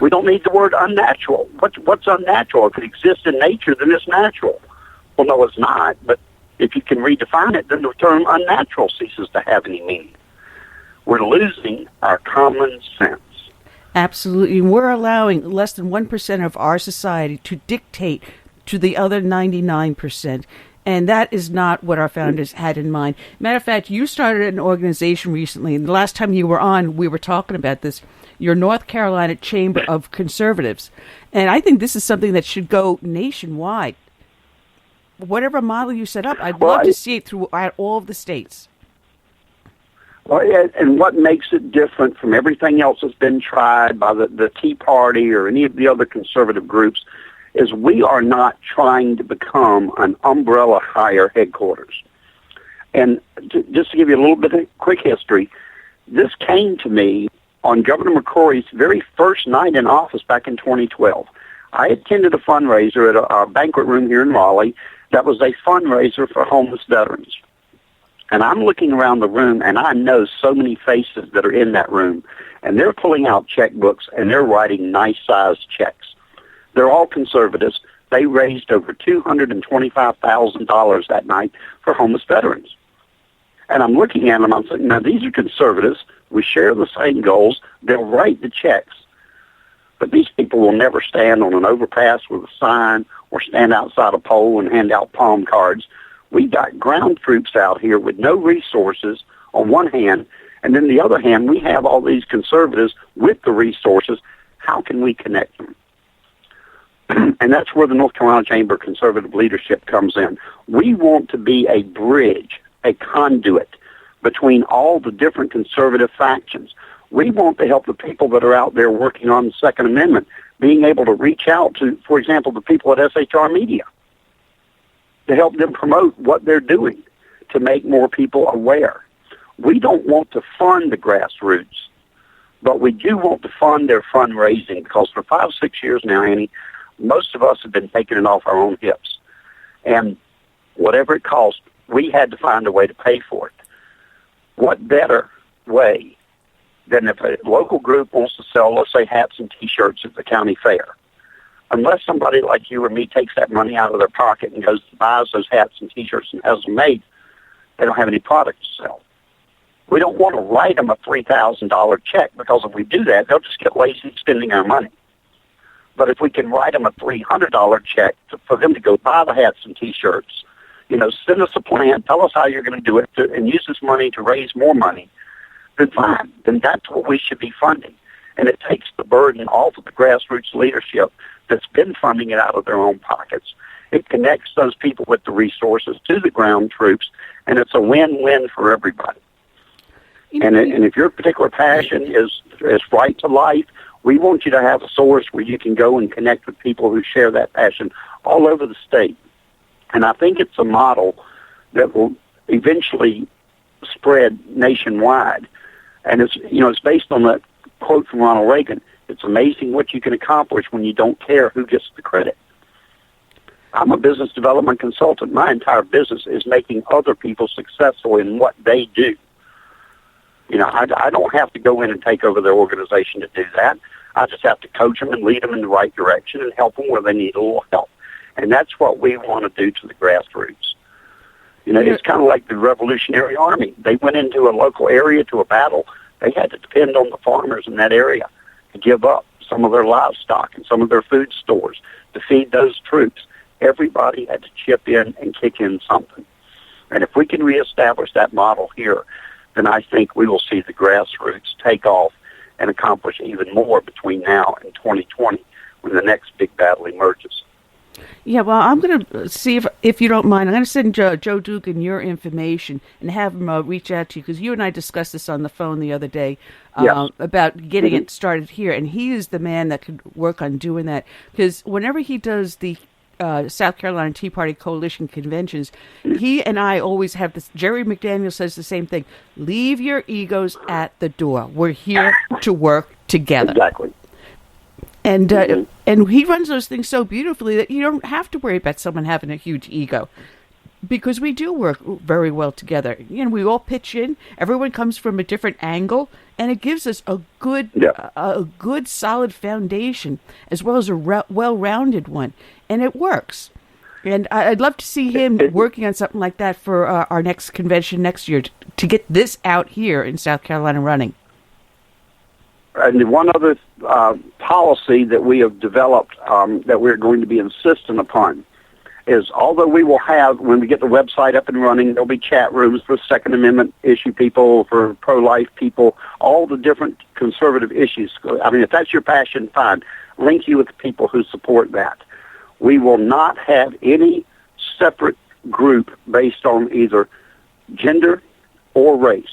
don't need the word unnatural. What's unnatural? If it exists in nature, then it's natural. Well, no, it's not. But if you can redefine it, then the term unnatural ceases to have any meaning. We're losing our common sense. Absolutely. We're allowing less than 1% of our society to dictate to the other 99%. And that is not what our founders had in mind. Matter of fact, you started an organization recently, and the last time you were on, we were talking about this, your North Carolina Chamber of Conservatives. And I think this is something that should go nationwide. Whatever model you set up, I'd love to see it throughout all of the states. Well, and what makes it different from everything else that's been tried by the Tea Party or any of the other conservative groups is we are not trying to become an umbrella hire headquarters. And just to give you a little bit of quick history, this came to me on Governor McCrory's very first night in office back in 2012. I attended a fundraiser at a banquet room here in Raleigh that was a fundraiser for homeless veterans. And I'm looking around the room, and I know so many faces that are in that room, and they're pulling out checkbooks, and they're writing nice-sized checks. They're all conservatives. They raised over $225,000 that night for homeless veterans. And I'm looking at them, I'm saying, now these are conservatives. We share the same goals. They'll write the checks. But these people will never stand on an overpass with a sign or stand outside a pole and hand out palm cards. We've got ground troops out here with no resources on one hand, and then the other hand, we have all these conservatives with the resources. How can we connect them? And that's where the North Carolina Chamber of Conservative Leadership comes in. We want to be a bridge, a conduit between all the different conservative factions. We want to help the people that are out there working on the Second Amendment, being able to reach out to, for example, the people at SHR Media, to help them promote what they're doing, to make more people aware. We don't want to fund the grassroots, but we do want to fund their fundraising, because for 5-6 years now, Annie, most of us have been taking it off our own hips. And whatever it cost, we had to find a way to pay for it. What better way than if a local group wants to sell, let's say, hats and T-shirts at the county fair? Unless somebody like you or me takes that money out of their pocket and goes to buys those hats and T-shirts and has them made, they don't have any product to sell. We don't want to write them a $3,000 check, because if we do that, they'll just get lazy spending our money. But if we can write them a $300 check for them to go buy the hats and T-shirts, send us a plan, tell us how you're going to do it, and use this money to raise more money, then fine. Then that's what we should be funding. And it takes the burden off of the grassroots leadership that's been funding it out of their own pockets. It connects those people with the resources to the ground troops, and it's a win-win for everybody. And if your particular passion is right to life, we want you to have a source where you can go and connect with people who share that passion all over the state. And I think it's a model that will eventually spread nationwide. And it's based on that quote from Ronald Reagan: "It's amazing what you can accomplish when you don't care who gets the credit." I'm a business development consultant. My entire business is making other people successful in what they do. I don't have to go in and take over their organization to do that. I just have to coach them and lead them in the right direction and help them where they need a little help. And that's what we want to do to the grassroots. It's kind of like the Revolutionary Army. They went into a local area to a battle. They had to depend on the farmers in that area to give up some of their livestock and some of their food stores to feed those troops. Everybody had to chip in and kick in something. And if we can reestablish that model here, then I think we will see the grassroots take off and accomplish even more between now and 2020, when the next big battle emerges. Yeah, well, I'm going to see if you don't mind, I'm going to send Joe Dugan your information and have him reach out to you, because you and I discussed this on the phone the other day about getting it started here, and he is the man that could work on doing that, because whenever he does the South Carolina Tea Party Coalition conventions, he and I always have this. Jerry McDaniel says the same thing: leave your egos at the door. We're here to work together. Exactly. And and he runs those things so beautifully that you don't have to worry about someone having a huge ego, because we do work very well together. We all pitch in. Everyone comes from a different angle, and it gives us a good solid foundation, as well as a well-rounded one, and it works. And I'd love to see him working on something like that for our next convention next year to get this out here in South Carolina running. And one other policy that we have developed that we're going to be insistent upon is, although we will have, when we get the website up and running, there'll be chat rooms for Second Amendment issue people, for pro-life people, all the different conservative issues. I mean, if that's your passion, fine. Link you with the people who support that. We will not have any separate group based on either gender or race.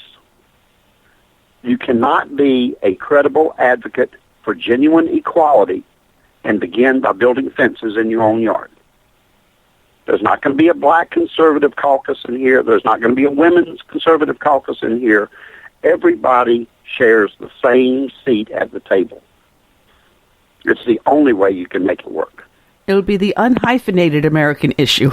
You cannot be a credible advocate for genuine equality and begin by building fences in your own yard. There's not going to be a black conservative caucus in here. There's not going to be a women's conservative caucus in here. Everybody shares the same seat at the table. It's the only way you can make it work. It'll be the unhyphenated American issue,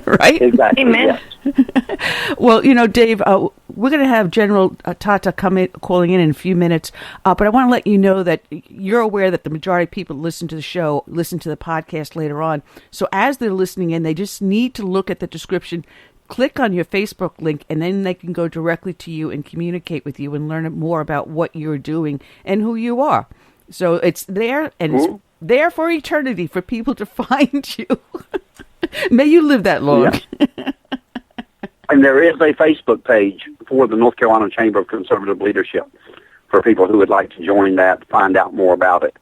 right? Exactly. Amen. Yes. Well, Dave, we're going to have General Tata calling in a few minutes, but I want to let you know that you're aware that the majority of people listen to the show, listen to the podcast later on. So as they're listening in, they just need to look at the description, click on your Facebook link, and then they can go directly to you and communicate with you and learn more about what you're doing and who you are. So it's there, and it's there for eternity for people to find you. May you live that long. Yeah. And there is a Facebook page for the North Carolina Chamber of Conservative Leadership for people who would like to join that, find out more about it,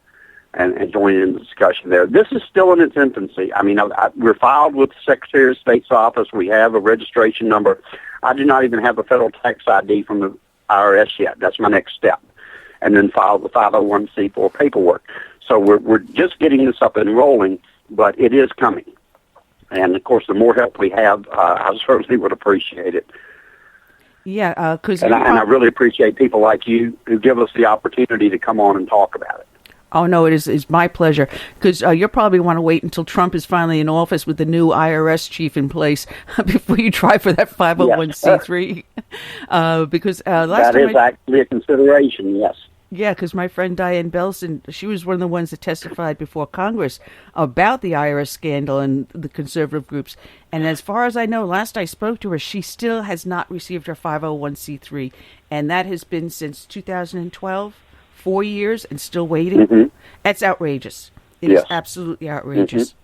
and join in the discussion there. This is still in its infancy. I mean, we're filed with the Secretary of State's office. We have a registration number. I do not even have a federal tax ID from the IRS yet. That's my next step. And then file the 501c4 paperwork. So we're just getting this up and rolling, but it is coming. And, of course, the more help we have, I certainly would appreciate it. Yeah, because... and I really appreciate people like you who give us the opportunity to come on and talk about it. Oh, no, it's my pleasure, because you'll probably want to wait until Trump is finally in office with the new IRS chief in place before you try for that 501c3. Because last that time is actually a consideration, yes. Yeah, because my friend Diane Belson, she was one of the ones that testified before Congress about the IRS scandal and the conservative groups. And as far as I know, last I spoke to her, she still has not received her 501c3. And that has been since 2012, 4 years, and still waiting. Mm-hmm. That's outrageous. It is absolutely outrageous. Mm-hmm.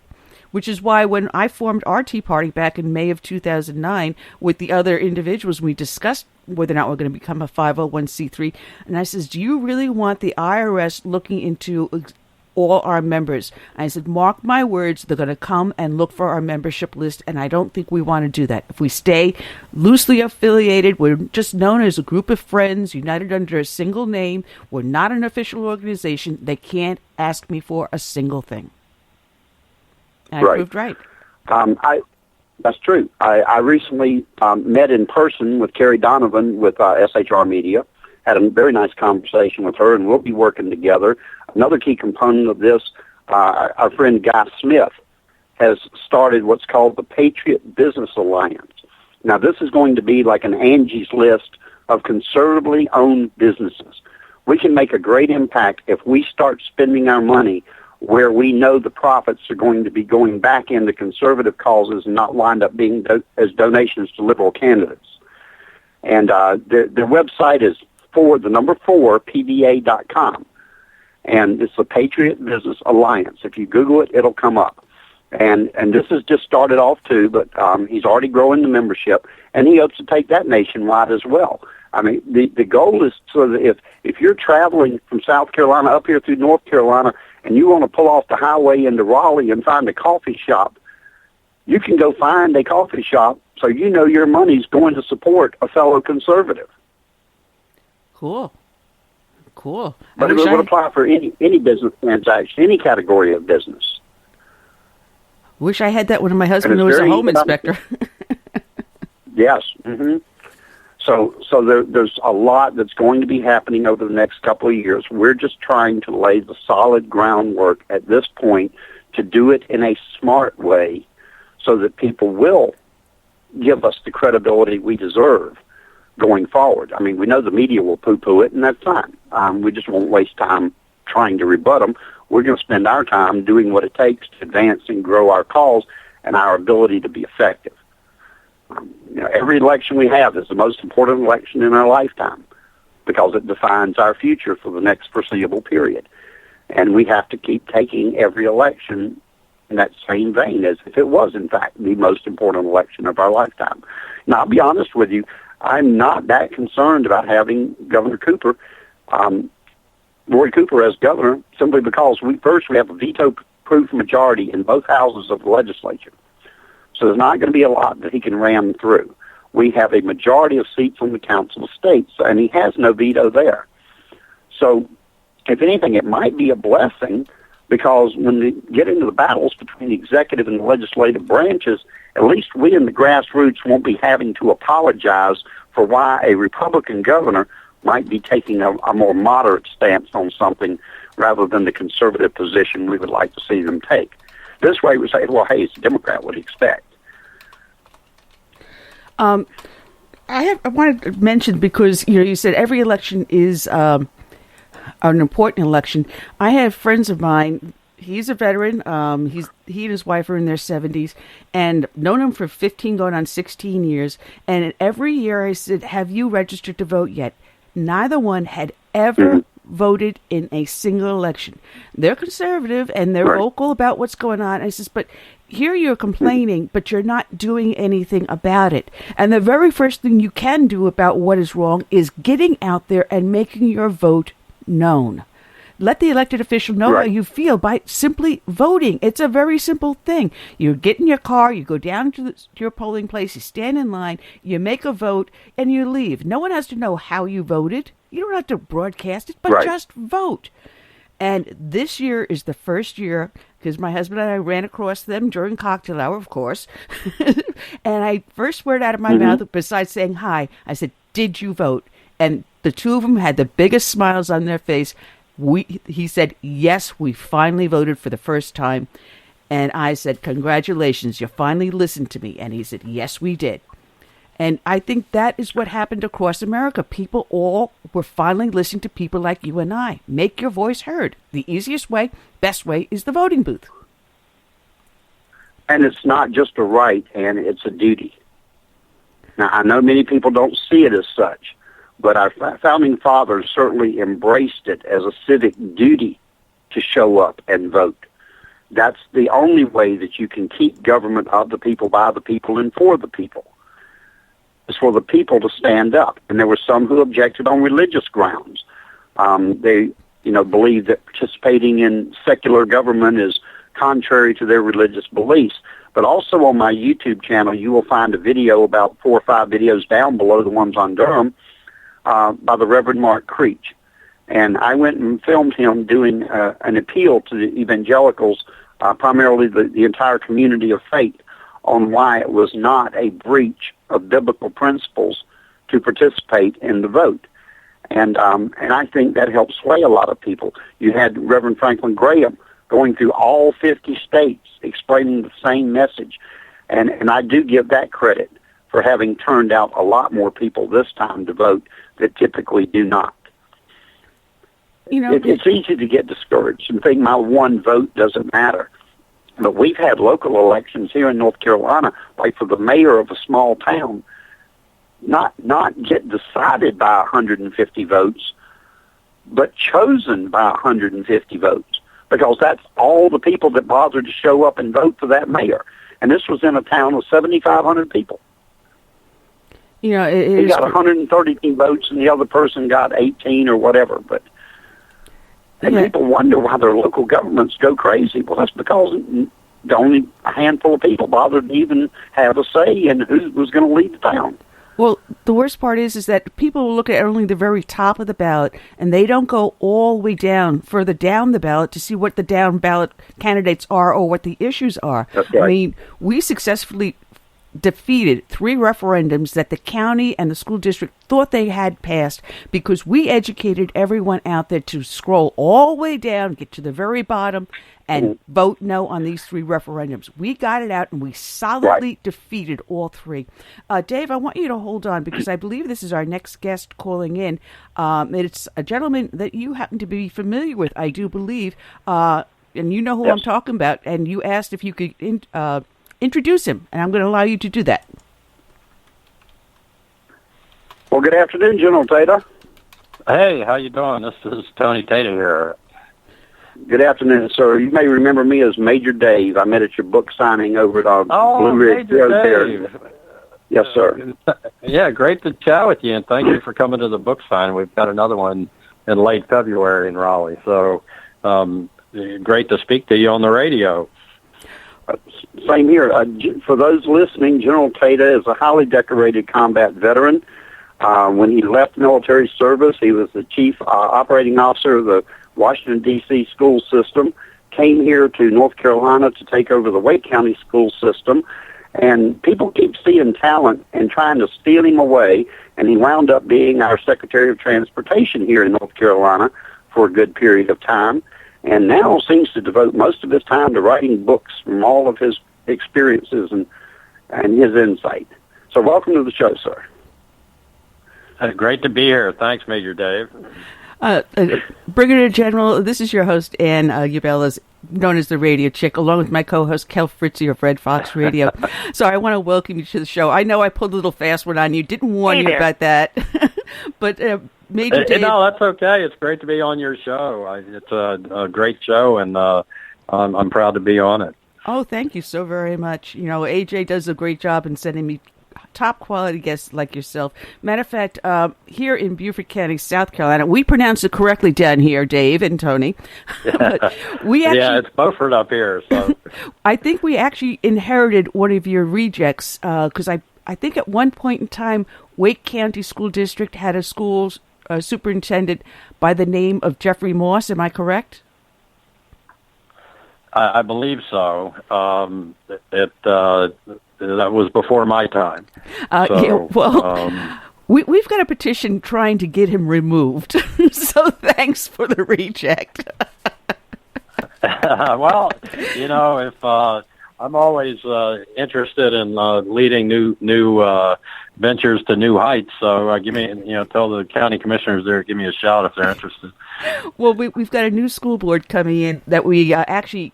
Which is why when I formed our Tea Party back in May of 2009 with the other individuals, we discussed whether or not we're going to become a 501c3. And I says, do you really want the IRS looking into all our members? And I said, mark my words, they're going to come and look for our membership list, and I don't think we want to do that. If we stay loosely affiliated, we're just known as a group of friends united under a single name. We're not an official organization. They can't ask me for a single thing. And I proved right. That's true. I recently met in person with Carrie Donovan with SHR Media, had a very nice conversation with her, and we'll be working together. Another key component of this, our friend Guy Smith has started what's called the Patriot Business Alliance. Now, this is going to be like an Angie's List of conservatively owned businesses. We can make a great impact if we start spending our money where we know the profits are going to be going back into conservative causes and not wind up being as donations to liberal candidates. And their website is 4PBA.com. And it's the Patriot Business Alliance. If you Google it, it'll come up. And this has just started off too, but he's already growing the membership, and he hopes to take that nationwide as well. I mean, the goal is so that if you're traveling from South Carolina up here through North Carolina and you want to pull off the highway into Raleigh and find a coffee shop, you can go find a coffee shop so you know your money's going to support a fellow conservative. Cool. But it would apply for any business transaction, any category of business. Wish I had that when my husband was a home inspector. Yes. Mm-hmm. So there's a lot that's going to be happening over the next couple of years. We're just trying to lay the solid groundwork at this point to do it in a smart way so that people will give us the credibility we deserve going forward. I mean, we know the media will poo-poo it, and that's fine. We just won't waste time trying to rebut them. We're going to spend our time doing what it takes to advance and grow our cause and our ability to be effective. Every election we have is the most important election in our lifetime because it defines our future for the next foreseeable period. And we have to keep taking every election in that same vein as if it was, in fact, the most important election of our lifetime. Now, I'll be honest with you, I'm not that concerned about having Governor Cooper, Roy Cooper as governor, simply because we have a veto-proof majority in both houses of the legislature. So there's not going to be a lot that he can ram through. We have a majority of seats on the Council of States, and he has no veto there. So, if anything, it might be a blessing because when they get into the battles between the executive and the legislative branches, at least we in the grassroots won't be having to apologize for why a Republican governor might be taking a more moderate stance on something rather than the conservative position we would like to see them take. This way we say, well, hey, it's a Democrat, what do you expect? I wanted to mention, because you said every election is an important election. I have friends of mine. He's a veteran. He and his wife are in their 70s, and known him for 15 going on 16 years. And every year I said, "Have you registered to vote yet?" Neither one had ever voted in a single election. They're conservative and they're vocal about what's going on. I says, but here you're complaining, but you're not doing anything about it. And the very first thing you can do about what is wrong is getting out there and making your vote known. Let the elected official know how you feel by simply voting. It's a very simple thing. You get in your car, you go down to your polling place, you stand in line, you make a vote, and you leave. No one has to know how you voted. You don't have to broadcast it, but just vote. And this year is the first year, because my husband and I ran across them during cocktail hour, of course. And I first word out of my mouth, besides saying hi, I said, "Did you vote?" And the two of them had the biggest smiles on their face. He said, "Yes, we finally voted for the first time." And I said, "Congratulations, you finally listened to me." And he said, "Yes, we did." And I think that is what happened across America. People all were finally listening to people like you and I. Make your voice heard. The easiest way, best way, is the voting booth. And it's not just a right, and it's a duty. Now, I know many people don't see it as such, but our founding fathers certainly embraced it as a civic duty to show up and vote. That's the only way that you can keep government of the people, by the people, and for the people. It's for the people to stand up. And there were some who objected on religious grounds. They, believe that participating in secular government is contrary to their religious beliefs. But also on my YouTube channel, you will find a video, about 4 or 5 videos down below the ones on Durham, by the Reverend Mark Creech. And I went and filmed him doing an appeal to the evangelicals, primarily the entire community of faith, on why it was not a breach of biblical principles to participate in the vote. And I think that helped sway a lot of people. You had Reverend Franklin Graham going through all 50 states explaining the same message. And I do give that credit for having turned out a lot more people this time to vote that typically do not. It's easy to get discouraged and think my one vote doesn't matter. But we've had local elections here in North Carolina, like for the mayor of a small town, not get decided by 150 votes, but chosen by 150 votes, because that's all the people that bothered to show up and vote for that mayor. And this was in a town of 7,500 people. He got 132 votes, and the other person got 18 or whatever. And people wonder why their local governments go crazy. Well, that's because only a handful of people bothered to even have a say in who was going to lead the town. Well, the worst part is that people will look at only the very top of the ballot, and they don't go all the way down, further down the ballot, to see what the down ballot candidates are or what the issues are. That's right. I mean, we successfully defeated 3 referendums that the county and the school district thought they had passed, because we educated everyone out there to scroll all the way down, get to the very bottom, and vote no on these 3 referendums. We got it out, and we solidly defeated all 3. Dave, I want you to hold on, because I believe this is our next guest calling in. It's a gentleman that you happen to be familiar with, I do believe, and you know who I'm talking about, and you asked if you could introduce him, and I'm going to allow you to do that. Well, good afternoon, General Tata. Hey, how you doing? This is Tony Tata here. Good afternoon, sir. You may remember me as Major Dave. I met at your book signing over at Blue Ridge Road there. Yes, sir. Yeah, great to chat with you, and thank you for coming to the book signing. We've got another one in late February in Raleigh, so great to speak to you on the radio. Same here. For those listening, General Tata is a highly decorated combat veteran. When he left military service, he was the chief operating officer of the Washington, D.C. school system, came here to North Carolina to take over the Wake County school system, and people keep seeing talent and trying to steal him away, and he wound up being our Secretary of Transportation here in North Carolina for a good period of time, and now seems to devote most of his time to writing books from all of his experiences and his insight. So welcome to the show, sir. Great to be here. Thanks, Major Dave. Brigadier General, this is your host, Ann Ubelis, known as the Radio Chick, along with my co-host, Kel Fritzy of Red Fox Radio. So I want to welcome you to the show. I know I pulled a little fast one on you. Didn't warn you about that. But Major Dave... No, that's okay. It's great to be on your show. It's a great show, and I'm proud to be on it. Oh, thank you so very much. You know, AJ does a great job in sending me top quality guests like yourself. Matter of fact, here in Beaufort County, South Carolina, we pronounce it correctly down here, Dave and Tony. But we actually, yeah, it's Beaufort up here. So I think we actually inherited one of your rejects because I think at one point in time, Wake County School District had a school superintendent by the name of Jeffrey Moss. Am I correct? I believe so. That was before my time. We've got a petition trying to get him removed. So thanks for the reject. Well, you know, if I'm always interested in leading new ventures to new heights. So tell the county commissioners there, give me a shout if they're interested. Well, we've got a new school board coming in that we actually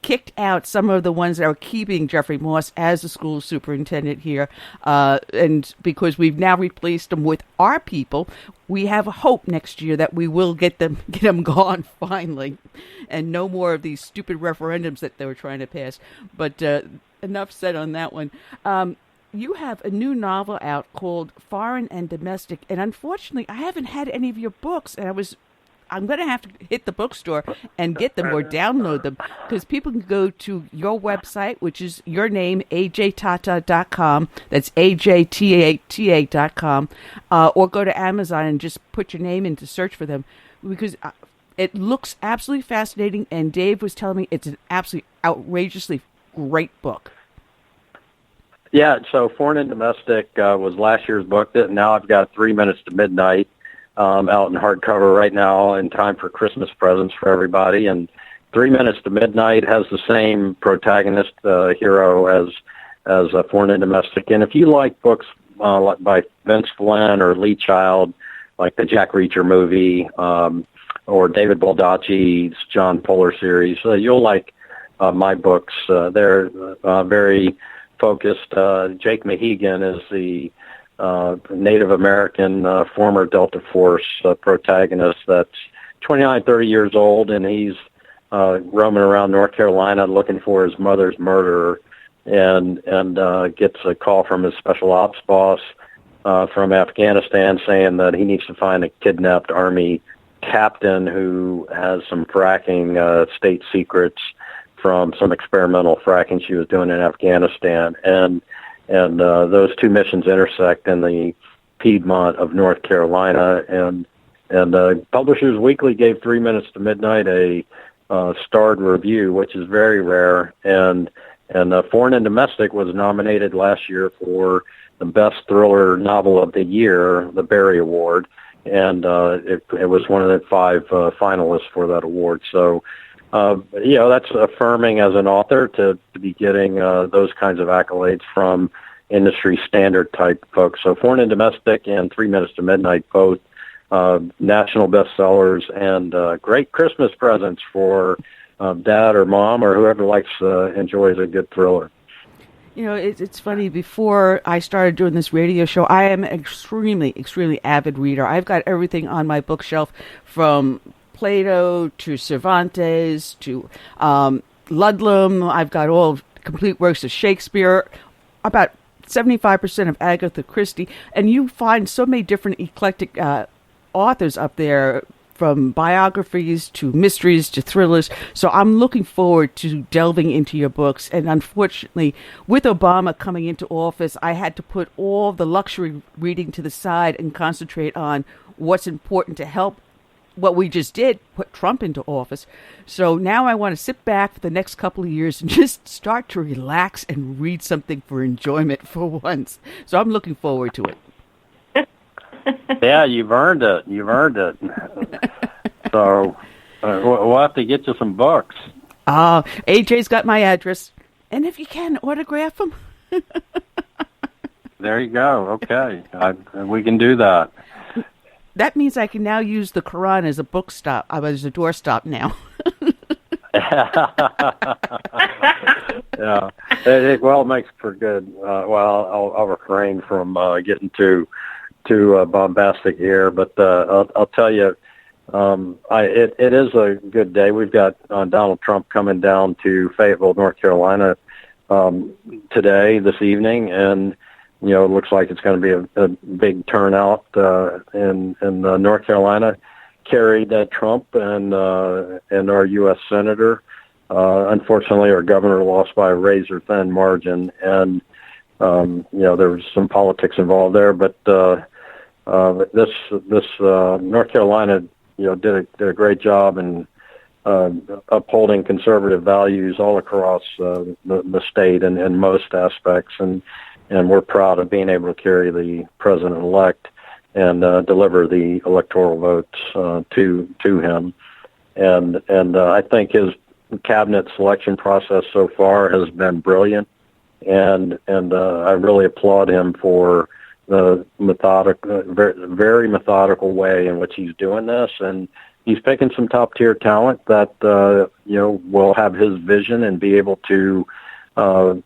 kicked out some of the ones that are keeping Jeffrey Moss as the school superintendent here. And because we've now replaced them with our people, we have a hope next year that we will get them gone finally, and no more of these stupid referendums that they were trying to pass. But enough said on that one. You have a new novel out called Foreign and Domestic, and unfortunately, I haven't had any of your books, and I'm going to have to hit the bookstore and get them or download them, because people can go to your website, which is your name, ajtata.com. That's ajtata.com, or go to Amazon and just put your name in to search for them, because it looks absolutely fascinating, and Dave was telling me it's an absolutely outrageously great book. Yeah, so Foreign and Domestic was last year's book. Now I've got 3 Minutes to Midnight out in hardcover right now in time for Christmas presents for everybody. And 3 Minutes to Midnight has the same protagonist hero as Foreign and Domestic. And if you like books by Vince Glenn or Lee Child, like the Jack Reacher movie, or David Baldacci's John Fuller series, you'll like my books. They're very focused. Jake Mahegan is the Native American former Delta Force protagonist that's 29, 30 years old, and he's roaming around North Carolina looking for his mother's murderer, and gets a call from his special ops boss from Afghanistan saying that he needs to find a kidnapped Army captain who has some fracking state secrets from some experimental fracking she was doing in Afghanistan. And those two missions intersect in the Piedmont of North Carolina. And Publishers Weekly gave 3 Minutes to Midnight a starred review, which is very rare. And Foreign and Domestic was nominated last year for the Best Thriller Novel of the Year, the Barry Award. And it was one of the 5 finalists for that award. So, that's affirming as an author to be getting those kinds of accolades from industry standard type folks. So Foreign and Domestic and 3 Minutes to Midnight, both national bestsellers and great Christmas presents for dad or mom or whoever enjoys a good thriller. You know, it's funny. Before I started doing this radio show, I am an extremely, extremely avid reader. I've got everything on my bookshelf from Plato to Cervantes to Ludlum. I've got all complete works of Shakespeare, about 75% of Agatha Christie, and you find so many different eclectic authors up there, from biographies to mysteries to thrillers. So I'm looking forward to delving into your books. And unfortunately, with Obama coming into office, I had to put all the luxury reading to the side and concentrate on what's important to help what we just did, put Trump into office. So now I want to sit back for the next couple of years and just start to relax and read something for enjoyment for once. So I'm looking forward to it. Yeah, you've earned it. You've earned it. So we'll have to get you some books. AJ's got my address. And if you can, autograph them. There you go. Okay. We can do that. That means I can now use the Quran as a book stop. As a doorstop now. Yeah. It makes for good. I'll refrain from getting too bombastic here, but I'll tell you, it is a good day. We've got Donald Trump coming down to Fayetteville, North Carolina, this evening, and it looks like it's going to be a big turnout in North Carolina. Carried Trump and our U.S. Senator. Unfortunately, our governor lost by a razor-thin margin, and there was some politics involved there. But this North Carolina, did a great job in upholding conservative values all across the state and in most aspects, and we're proud of being able to carry the president-elect and deliver the electoral votes to him. And I think his cabinet selection process so far has been brilliant, and I really applaud him for the very methodical way in which he's doing this, and he's picking some top-tier talent that will have his vision and be able to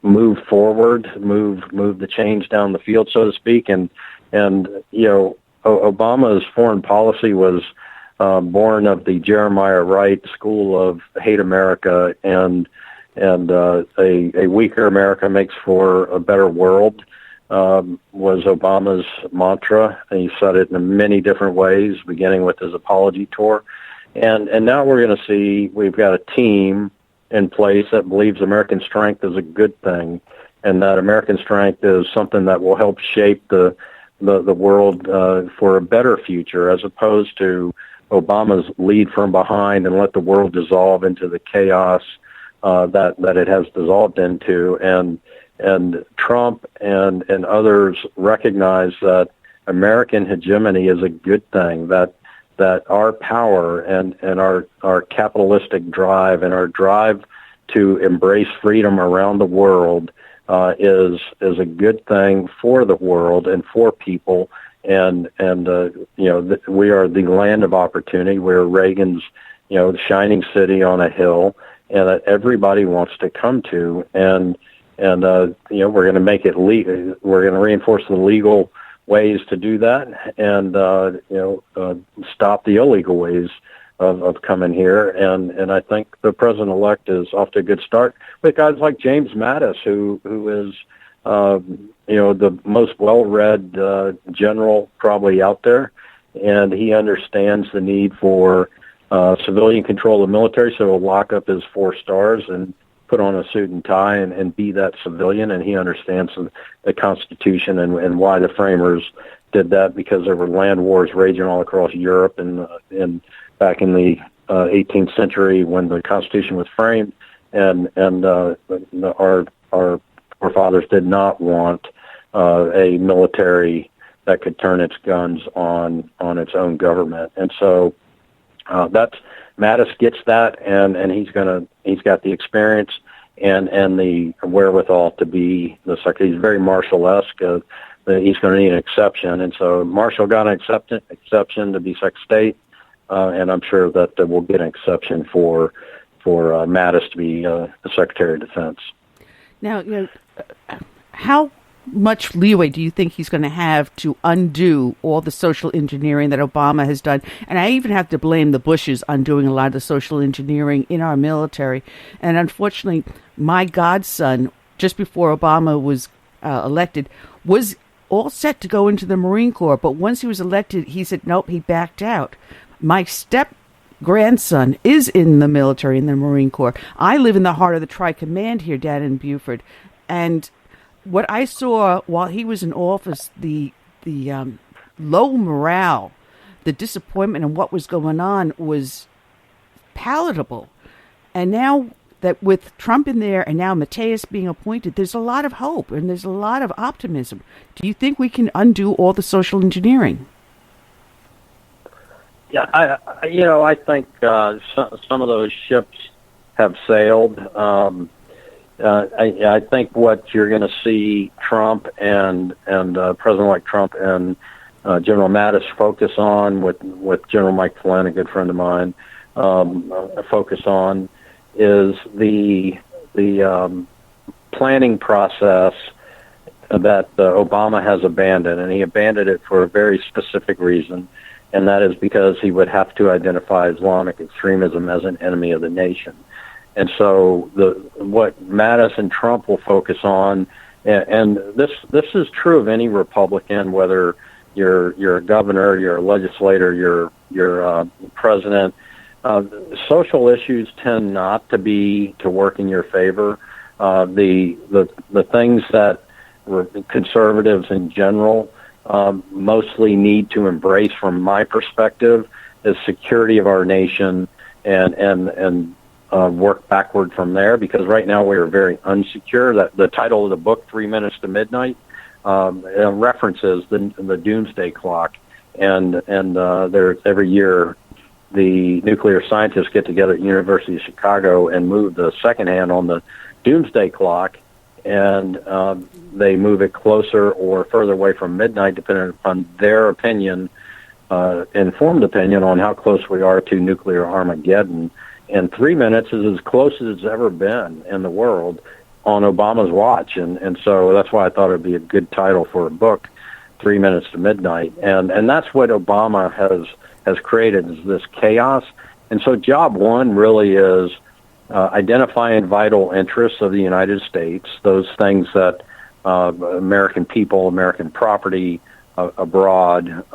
move forward, move the change down the field, so to speak. And Obama's foreign policy was born of the Jeremiah Wright School of Hate America, and a weaker America makes for a better world. Was Obama's mantra, and he said it in many different ways, beginning with his apology tour. And now we're going to see we've got a team in place that believes American strength is a good thing, and that American strength is something that will help shape the world for a better future, as opposed to Obama's lead from behind and let the world dissolve into the chaos that it has dissolved into. And Trump and others recognize that American hegemony is a good thing, that our power and our capitalistic drive and our drive to embrace freedom around the world is a good thing for the world and for people. And we are the land of opportunity. We're Reagan's, the shining city on a hill, and that everybody wants to come to. And we're going to make it legal. We're going to reinforce the legal ways to do that, and stop the illegal ways of coming here. And I think the president-elect is off to a good start with guys like James Mattis, who is the most well-read general probably out there, and he understands the need for civilian control of the military, so he'll lock up his 4 stars and put on a suit and tie and be that civilian, and he understands the Constitution and why the framers did that, because there were land wars raging all across Europe and back in the 18th century when the Constitution was framed, and our forefathers did not want a military that could turn its guns on its own government, and so that's Mattis gets that, and he's got the experience and the wherewithal to be the secretary. He's very Marshall-esque. He's going to need an exception, and so Marshall got an exception to be Secretary of State, and I'm sure that we'll get an exception for Mattis to be the Secretary of Defense. Now, how much leeway do you think he's going to have to undo all the social engineering that Obama has done? And I even have to blame the Bushes on doing a lot of the social engineering in our military. And unfortunately, my godson, just before Obama was elected, was all set to go into the Marine Corps. But once he was elected, he said, nope, he backed out. My step-grandson is in the military, in the Marine Corps. I live in the heart of the Tri-Command here down in Beaufort. And what I saw while he was in office, the low morale the disappointment and what was going on was palatable. And now that with Trump in there and now Mateus being appointed, there's a lot of hope and there's a lot of optimism. Do you think we can undo all the social engineering? Yeah, I think some of those ships have sailed. I think what you're going to see Trump and President-elect Trump and General Mattis focus on with General Mike Flynn, a good friend of mine, focus on is the planning process that Obama has abandoned, and he abandoned it for a very specific reason, and that is because he would have to identify Islamic extremism as an enemy of the nation. And so what Mattis and Trump will focus on, and this is true of any Republican, whether you're a governor, you're a legislator, you're a president. Social issues tend not to work in your favor. The things that conservatives in general mostly need to embrace, from my perspective, is security of our nation and work backward from there, because right now we are very unsecure. That the title of the book, 3 Minutes to Midnight, references the doomsday clock, and there's every year the nuclear scientists get together at the University of Chicago and move the second hand on the doomsday clock, and they move it closer or further away from midnight, depending upon their opinion, informed opinion on how close we are to nuclear Armageddon. And 3 minutes is as close as it's ever been in the world on Obama's watch. And so that's why I thought it would be a good title for a book, 3 Minutes to Midnight. And that's what Obama has created, is this chaos. And so job one really is identifying vital interests of the United States, those things that American people, American property abroad,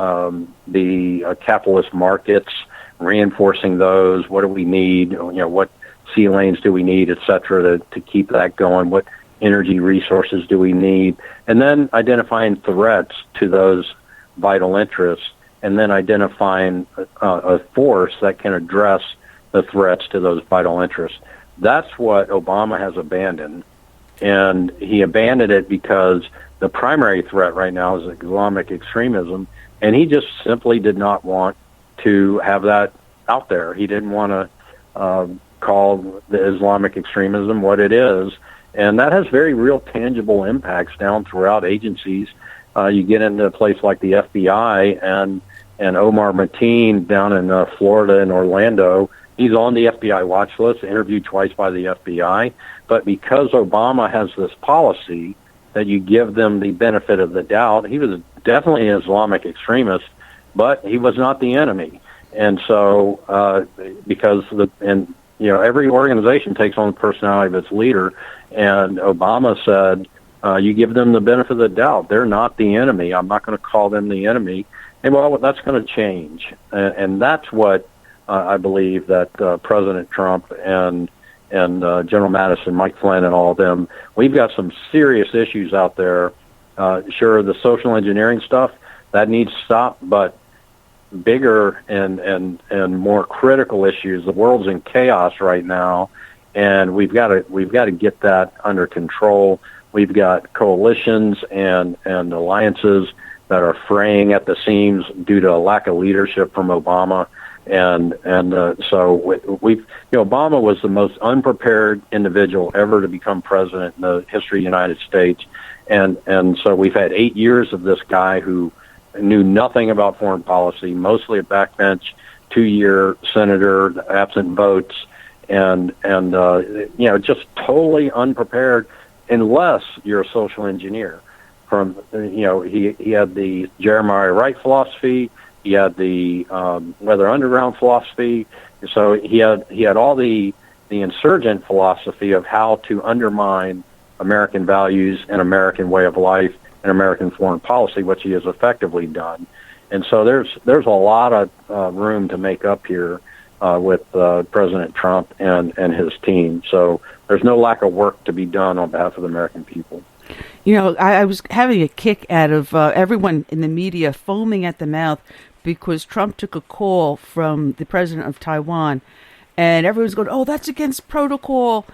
the capitalist markets, reinforcing those. What do we need? What sea lanes do we need, et cetera, to keep that going? What energy resources do we need? And then identifying threats to those vital interests, and then identifying a force that can address the threats to those vital interests. That's what Obama has abandoned. And he abandoned it because the primary threat right now is Islamic extremism, and he just simply did not want to have that out there. He didn't want to call the Islamic extremism what it is, and that has very real tangible impacts down throughout agencies. You get into a place like the FBI, and Omar Mateen down in Florida and Orlando, he's on the FBI watch list, interviewed twice by the FBI, but because Obama has this policy that you give them the benefit of the doubt, he was definitely an Islamic extremist, but he was not the enemy. And so, because every organization takes on the personality of its leader, and Obama said, you give them the benefit of the doubt. They're not the enemy. I'm not going to call them the enemy. And well, that's going to change. And that's what I believe that President Trump and General Mattis and Mike Flynn and all of them, we've got some serious issues out there. Sure, the social engineering stuff, that needs to stop, but bigger and more critical issues. The world's in chaos right now, and we've got to get that under control. We've got coalitions and alliances that are fraying at the seams due to a lack of leadership from Obama, and so Obama was the most unprepared individual ever to become president in the history of the United States, and so we've had 8 years of this guy who knew nothing about foreign policy, mostly a backbench, 2-year senator, absent votes, and just totally unprepared, unless you're a social engineer. From he had the Jeremiah Wright philosophy, he had the Weather Underground philosophy, so he had all the insurgent philosophy of how to undermine American values and American way of life and American foreign policy, which he has effectively done. And so there's a lot of room to make up here with President Trump and his team. So there's no lack of work to be done on behalf of the American people. I was having a kick out of everyone in the media foaming at the mouth because Trump took a call from the president of Taiwan, and everyone's going, "Oh, that's against protocol."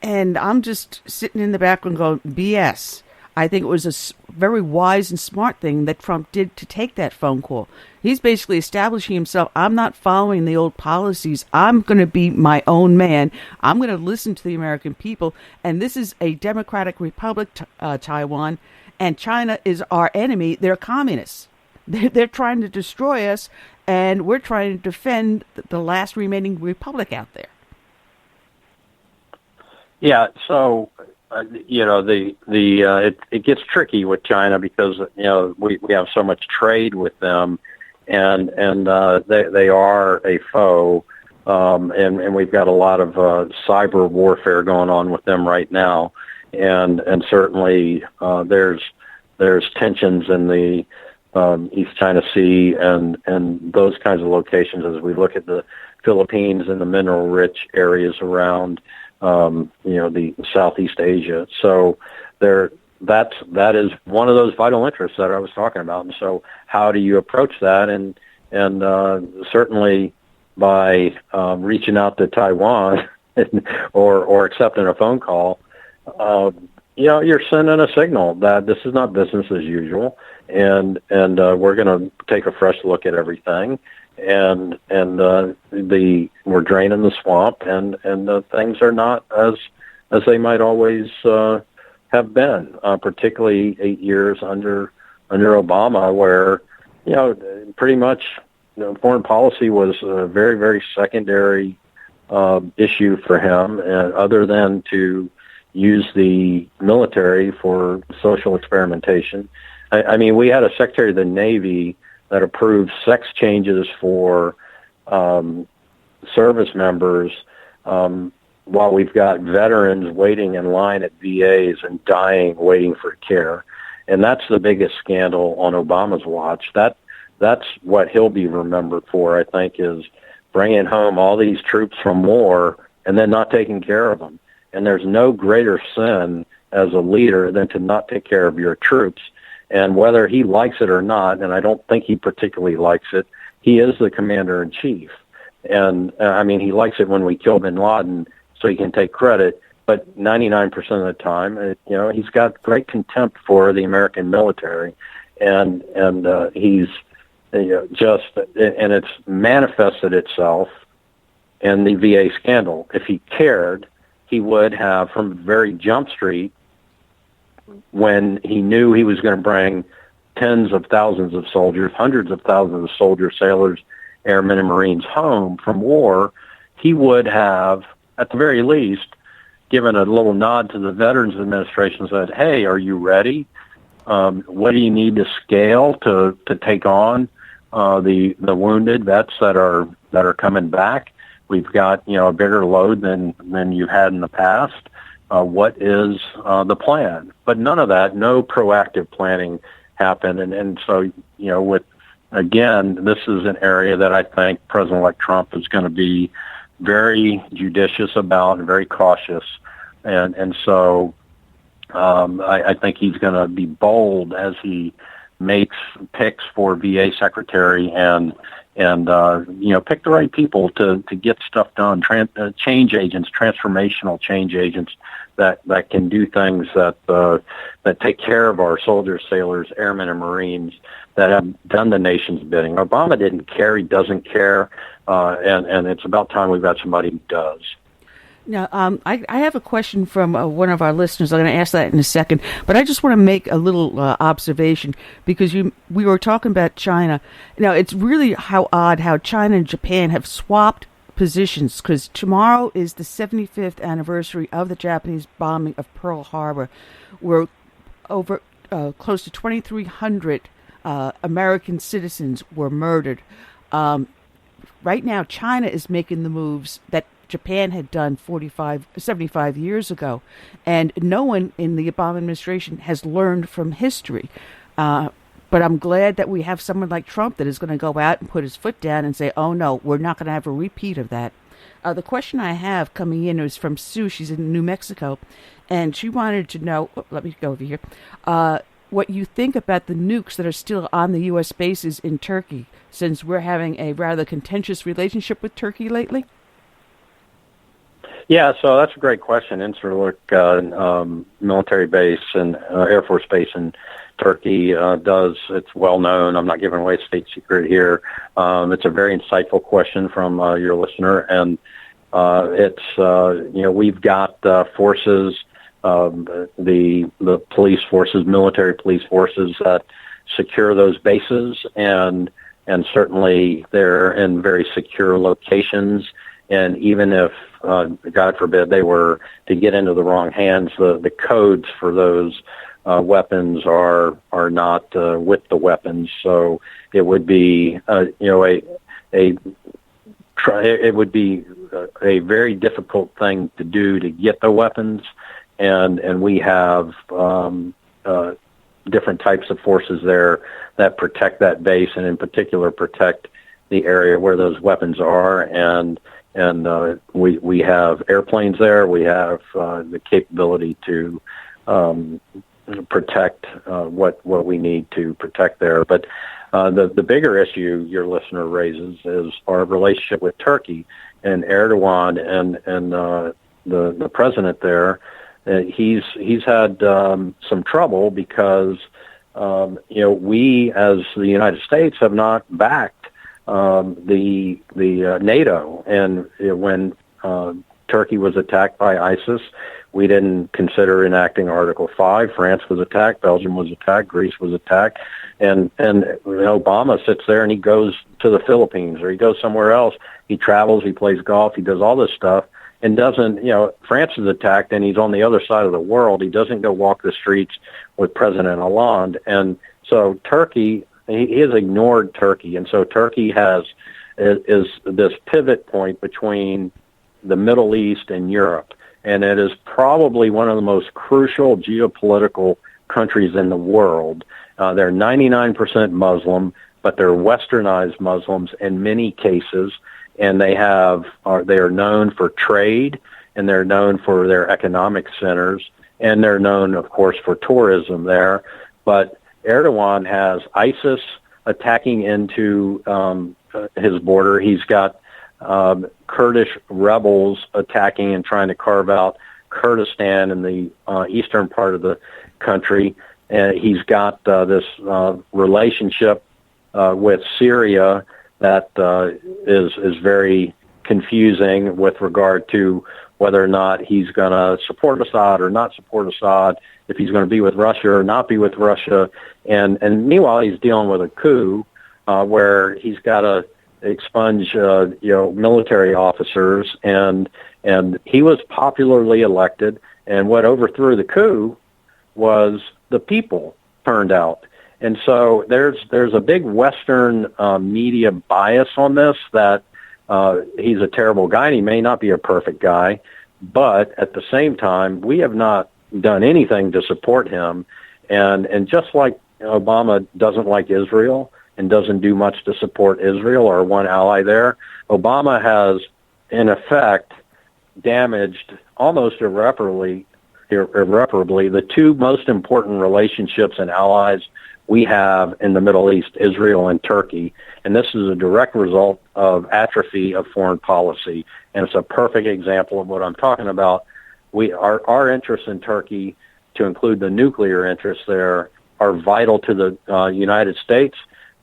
And I'm just sitting in the background going, BS. I think it was a very wise and smart thing that Trump did to take that phone call. He's basically establishing himself. I'm not following the old policies. I'm going to be my own man. I'm going to listen to the American people. And this is a democratic republic, Taiwan, and China is our enemy. They're communists. They're trying to destroy us, and we're trying to defend the last remaining republic out there. Yeah, so it gets tricky with China because we have so much trade with them, and they are a foe, and we've got a lot of cyber warfare going on with them right now, and certainly there's tensions in the East China Sea and those kinds of locations as we look at the Philippines and the mineral-rich areas around. The Southeast Asia. So that is one of those vital interests that I was talking about. And so how do you approach that? And certainly by reaching out to Taiwan or accepting a phone call, you're sending a signal that this is not business as usual, and we're going to take a fresh look at everything. And we're draining the swamp, and things are not as they might always have been, particularly 8 years under Obama, where pretty much foreign policy was a very, very secondary issue for him, other than to use the military for social experimentation. I mean, we had a Secretary of the Navy that approved sex changes for service members while we've got veterans waiting in line at VAs and dying waiting for care. And that's the biggest scandal on Obama's watch. That's what he'll be remembered for, I think, is bringing home all these troops from war and then not taking care of them. And there's no greater sin as a leader than to not take care of your troops. And whether he likes it or not, and I don't think he particularly likes it, he is the commander-in-chief. And, he likes it when we kill bin Laden so he can take credit, but 99% of the time, he's got great contempt for the American military. And he's and it's manifested itself in the VA scandal. If he cared, he would have, from very Jump Street, when he knew he was going to bring tens of thousands of soldiers, hundreds of thousands of soldiers, sailors, airmen, and Marines home from war, he would have, at the very least, given a little nod to the Veterans Administration and said, hey, are you ready? What do you need to scale to take on the wounded vets that are coming back? We've got a bigger load than you've had in the past. What is the plan? But none of that, no proactive planning happened. And so, this is an area that I think President-elect Trump is going to be very judicious about and very cautious. And so I think he's going to be bold as he makes picks for VA secretary and pick the right people to get stuff done, change agents, transformational change agents that can do things that take care of our soldiers, sailors, airmen, and Marines that have done the nation's bidding. Obama didn't care. He doesn't care. And it's about time we've got somebody who does. Now, I have a question from one of our listeners. I'm going to ask that in a second, but I just want to make a little observation because we were talking about China. Now, it's really odd how China and Japan have swapped positions because tomorrow is the 75th anniversary of the Japanese bombing of Pearl Harbor, where over close to 2,300 American citizens were murdered. Right now, China is making the moves that Japan had done 75 years ago. And no one in the Obama administration has learned from history. But I'm glad that we have someone like Trump that is going to go out and put his foot down and say, oh, no, we're not going to have a repeat of that. The question I have coming in is from Sue. She's in New Mexico. And she wanted to know, let me go over here. what you think about the nukes that are still on the U.S. bases in Turkey, since we're having a rather contentious relationship with Turkey lately? Yeah, so that's a great question. Incirlik military base and Air Force base in Turkey it's well known. I'm not giving away a state secret here. It's a very insightful question from your listener, and we've got forces, the police forces, military police forces that secure those bases, and certainly they're in very secure locations. And even if, God forbid, they were to get into the wrong hands, the codes for those weapons are not with the weapons. So it would be it would be a very difficult thing to do to get the weapons, and we have different types of forces there that protect that base, and in particular protect the area where those weapons are, and we have airplanes there. We have the capability to protect what we need to protect there. But the bigger issue your listener raises is our relationship with Turkey and Erdogan and the president there. He's had some trouble because we as the United States have not backed the NATO, and when Turkey was attacked by ISIS, we didn't consider enacting Article 5. France was attacked, Belgium was attacked, Greece was attacked, and Obama sits there and he goes to the Philippines or he goes somewhere else. He travels, he plays golf, he does all this stuff, and doesn't, France is attacked and he's on the other side of the world. He doesn't go walk the streets with President Hollande. And so Turkey, he has ignored Turkey. And so Turkey is this pivot point between the Middle East and Europe. And it is probably one of the most crucial geopolitical countries in the world. They're 99% Muslim, but they're westernized Muslims in many cases. And they are known for trade, and they're known for their economic centers, and they're known, of course, for tourism there. But Erdogan has ISIS attacking into his border. He's got Kurdish rebels attacking and trying to carve out Kurdistan in the eastern part of the country. He's got this relationship with Syria that is very confusing with regard to whether or not he's going to support Assad or not support Assad, if he's going to be with Russia or not be with Russia. And meanwhile, he's dealing with a coup where he's got to expunge military officers, and he was popularly elected, and what overthrew the coup was the people turned out. And so there's a big Western media bias on this, that he's a terrible guy, and he may not be a perfect guy, but at the same time, we have not done anything to support him. And just like Obama doesn't like Israel and doesn't do much to support Israel, or one ally there, Obama has, in effect, damaged almost irreparably the two most important relationships and allies we have in the Middle East, Israel and Turkey. And this is a direct result of atrophy of foreign policy. And it's a perfect example of what I'm talking about. Our interests in Turkey, to include the nuclear interests there, are vital to the United States.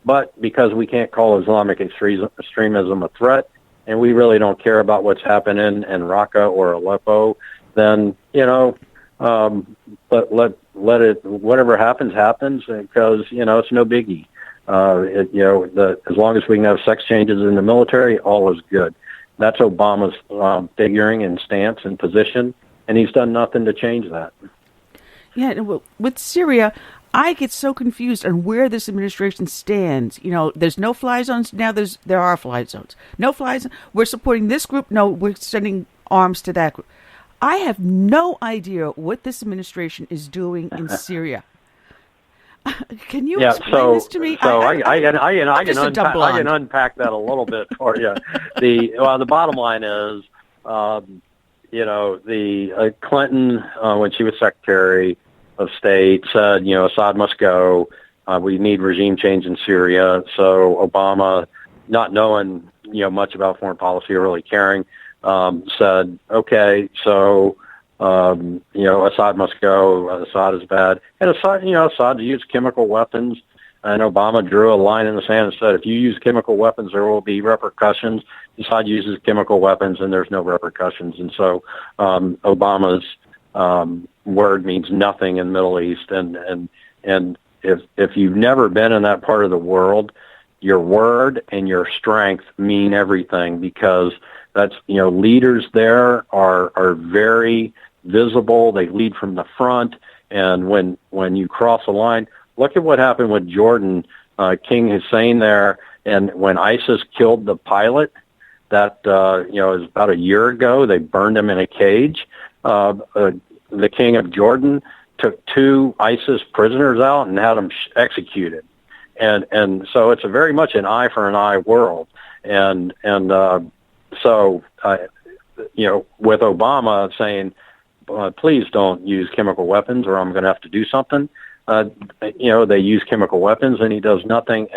But because we can't call Islamic extremism a threat, and we really don't care about what's happening in Raqqa or Aleppo, then, let it, whatever happens, because, it's no biggie. As long as we can have sex changes in the military, all is good. That's Obama's figuring and stance and position, and he's done nothing to change that. Yeah, well, with Syria, I get so confused on where this administration stands. There's no fly zones. Now there are fly zones. No fly zones. We're supporting this group. No, we're sending arms to that group. I have no idea what this administration is doing in Syria. Can you explain this to me? So I can unpack that a little bit for you. The bottom line is, the Clinton, when she was secretary, of state said, Assad must go. We need regime change in Syria. So Obama, not knowing, much about foreign policy or really caring, said, okay, so, Assad must go. Assad is bad. And Assad used chemical weapons. And Obama drew a line in the sand and said, if you use chemical weapons, there will be repercussions. Assad uses chemical weapons, and there's no repercussions. And so Obama's word means nothing in the Middle East. And if you've never been in that part of the world, your word and your strength mean everything, because that's, leaders there are very visible. They lead from the front. And when you cross a line, look at what happened with Jordan, King Hussein there, and when ISIS killed the pilot, that it was about a year ago. They burned him in a cage. The king of Jordan took 2 ISIS prisoners out and had them executed, and so it's a very much an eye for an eye world, so with Obama saying, please don't use chemical weapons or I'm going to have to do something. They use chemical weapons and he does nothing.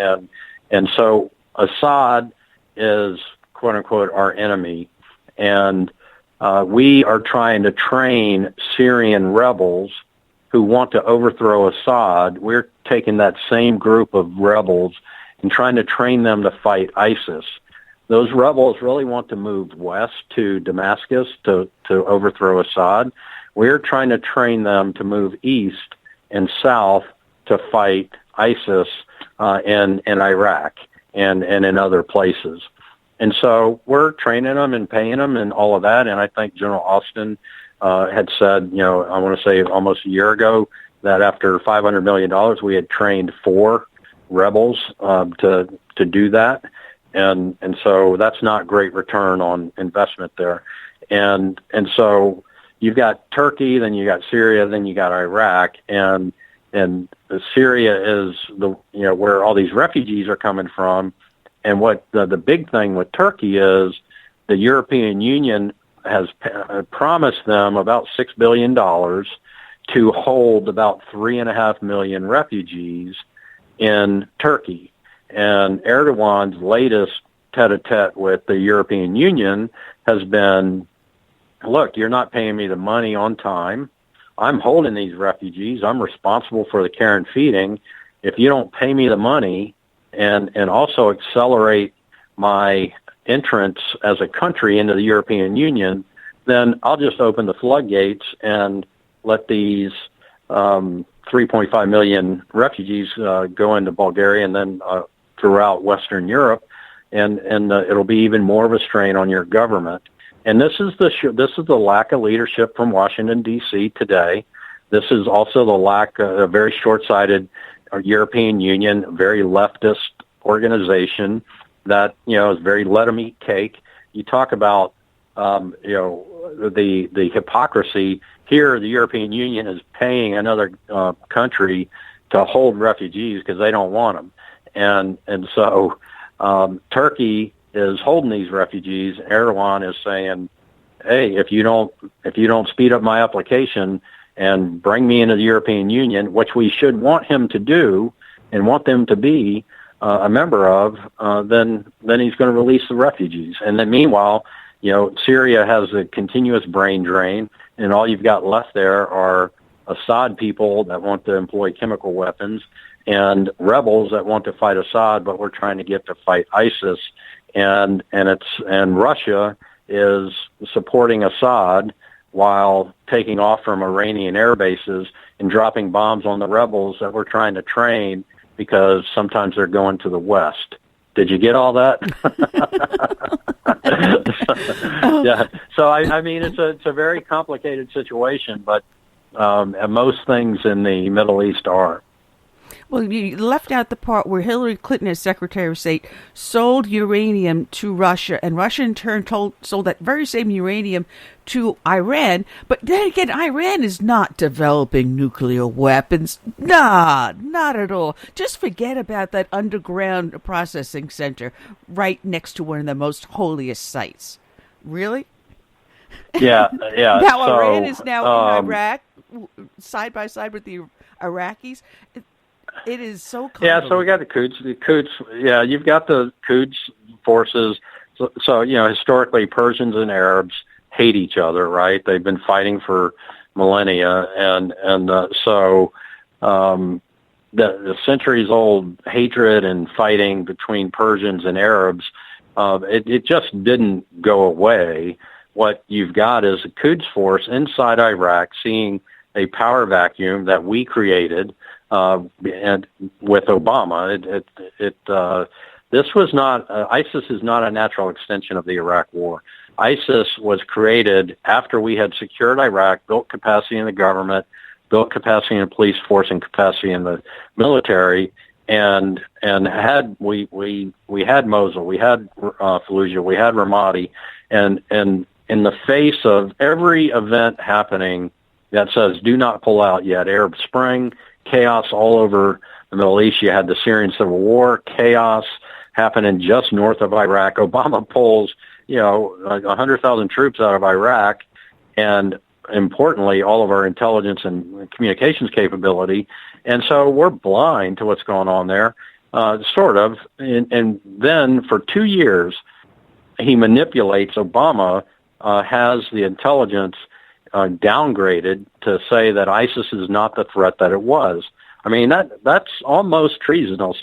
And so Assad is, quote unquote, our enemy. And we are trying to train Syrian rebels who want to overthrow Assad. We're taking that same group of rebels and trying to train them to fight ISIS. Those rebels really want to move west to Damascus to overthrow Assad. We're trying to train them to move east and south to fight ISIS in Iraq and in other places. And so we're training them and paying them and all of that. And I think General Austin had said, I want to say almost a year ago, that after $500 million, we had trained 4 rebels to do that. And so that's not great return on investment there. And so you've got Turkey, then you got Syria, then you got Iraq, and Syria is where all these refugees are coming from. And what the big thing with Turkey is, the European Union has promised them about $6 billion to hold about 3.5 million refugees in Turkey. And Erdogan's latest tete-a-tete with the European Union has been, look, you're not paying me the money on time. I'm holding these refugees. I'm responsible for the care and feeding. If you don't pay me the money and also accelerate my entrance as a country into the European Union, then I'll just open the floodgates and let these 3.5 million refugees go into Bulgaria and then throughout Western Europe, and it'll be even more of a strain on your government. And this is the lack of leadership from Washington, D.C. today. This is also the lack of a very short-sighted European Union, very leftist organization that is very let 'em eat cake. You talk about the hypocrisy here. The European Union is paying another country to hold refugees because they don't want them. And so Turkey is holding these refugees. Erdogan is saying, hey, if you don't speed up my application and bring me into the European Union, which we should want him to do and want them to be a member of, then he's going to release the refugees. And then meanwhile, Syria has a continuous brain drain, and all you've got left there are Assad people that want to employ chemical weapons and rebels that want to fight Assad, but we're trying to get to fight ISIS. And Russia is supporting Assad while taking off from Iranian air bases and dropping bombs on the rebels that we're trying to train because sometimes they're going to the west. Did you get all that? Yeah. So I mean, it's a very complicated situation, but most things in the Middle East are. Well, you left out the part where Hillary Clinton, as Secretary of State, sold uranium to Russia, and Russia in turn sold that very same uranium to Iran. But then again, Iran is not developing nuclear weapons. Nah, not at all. Just forget about that underground processing center right next to one of the most holiest sites. Really? Yeah. Now Iran is now in Iraq. side by side with the Iraqis. It is so Yeah, so we got the Quds. Yeah, you've got the Quds forces. So historically, Persians and Arabs hate each other, right? They've been fighting for millennia, and so the centuries-old hatred and fighting between Persians and Arabs, it just didn't go away. What you've got is a Quds force inside Iraq seeing a power vacuum that we created, and with Obama. This was not ISIS is not a natural extension of the Iraq War. ISIS was created after we had secured Iraq, built capacity in the government, built capacity in the police force and capacity in the military, and we had Mosul, we had Fallujah, we had Ramadi, and in the face of every event happening that says do not pull out yet, Arab Spring, chaos all over the Middle East, you had the Syrian Civil War, chaos happening just north of Iraq. Obama pulls 100,000 troops out of Iraq, and importantly, all of our intelligence and communications capability. And so we're blind to what's going on there, sort of. And then for 2 years, he manipulates. Obama has the intelligence downgraded to say that ISIS is not the threat that it was. I mean, that's almost treasonous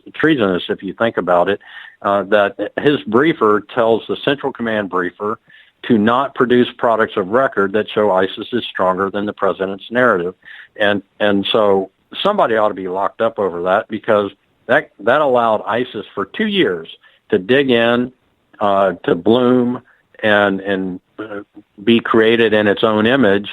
if you think about it, that his briefer tells the Central Command briefer to not produce products of record that show ISIS is stronger than the president's narrative. And so somebody ought to be locked up over that, because that allowed ISIS for 2 years to dig in, to bloom and be created in its own image.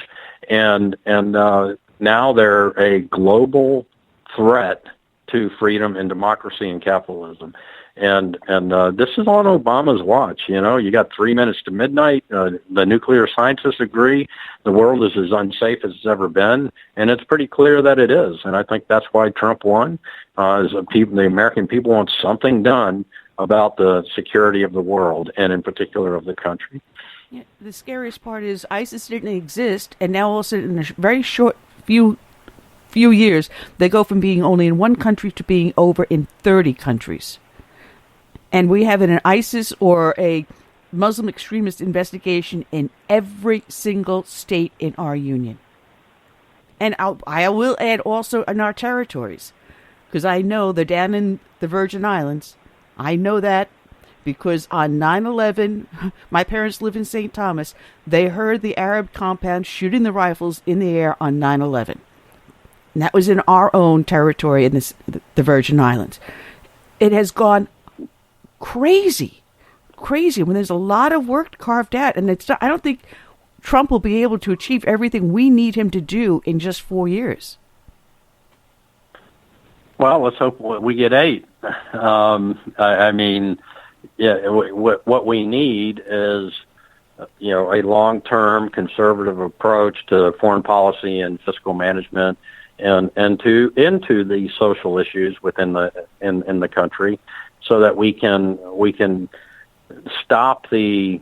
And now they're a global threat to freedom and democracy and capitalism. And this is on Obama's watch. You got 3 minutes to midnight. The nuclear scientists agree the world is as unsafe as it's ever been, and it's pretty clear that it is. And I think that's why Trump won. The American people want something done about the security of the world, and in particular of the country. Yeah, the scariest part is ISIS didn't exist, and now all of a sudden, in a very short few years, they go from being only in one country to being over in 30 countries. And we have an ISIS or a Muslim extremist investigation in every single state in our union. And I will add also in our territories, because I know they're down in the Virgin Islands. I know that because on 9/11, my parents live in St. Thomas. They heard the Arab compound shooting the rifles in the air on 9/11. And that was in our own territory in the Virgin Islands. It has gone crazy when there's a lot of work carved out, and I don't think Trump will be able to achieve everything we need him to do in just 4 years. Well, let's hope we get 8. I mean, yeah, what we need is a long-term conservative approach to foreign policy and fiscal management, and into the social issues within the country, so that we can stop the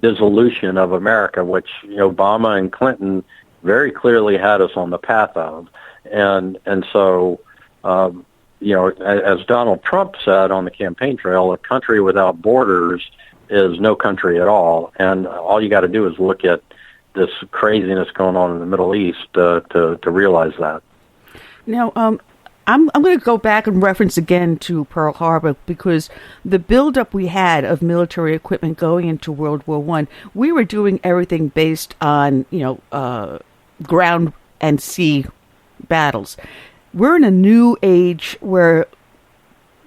dissolution of America, which Obama and Clinton very clearly had us on the path of, and so as Donald Trump said on the campaign trail, a country without borders is no country at all, and all you got to do is look at this craziness going on in the Middle East to realize that. Now, I'm going to go back and reference again to Pearl Harbor, because the buildup we had of military equipment going into World War I, we were doing everything based on, ground and sea battles. We're in a new age where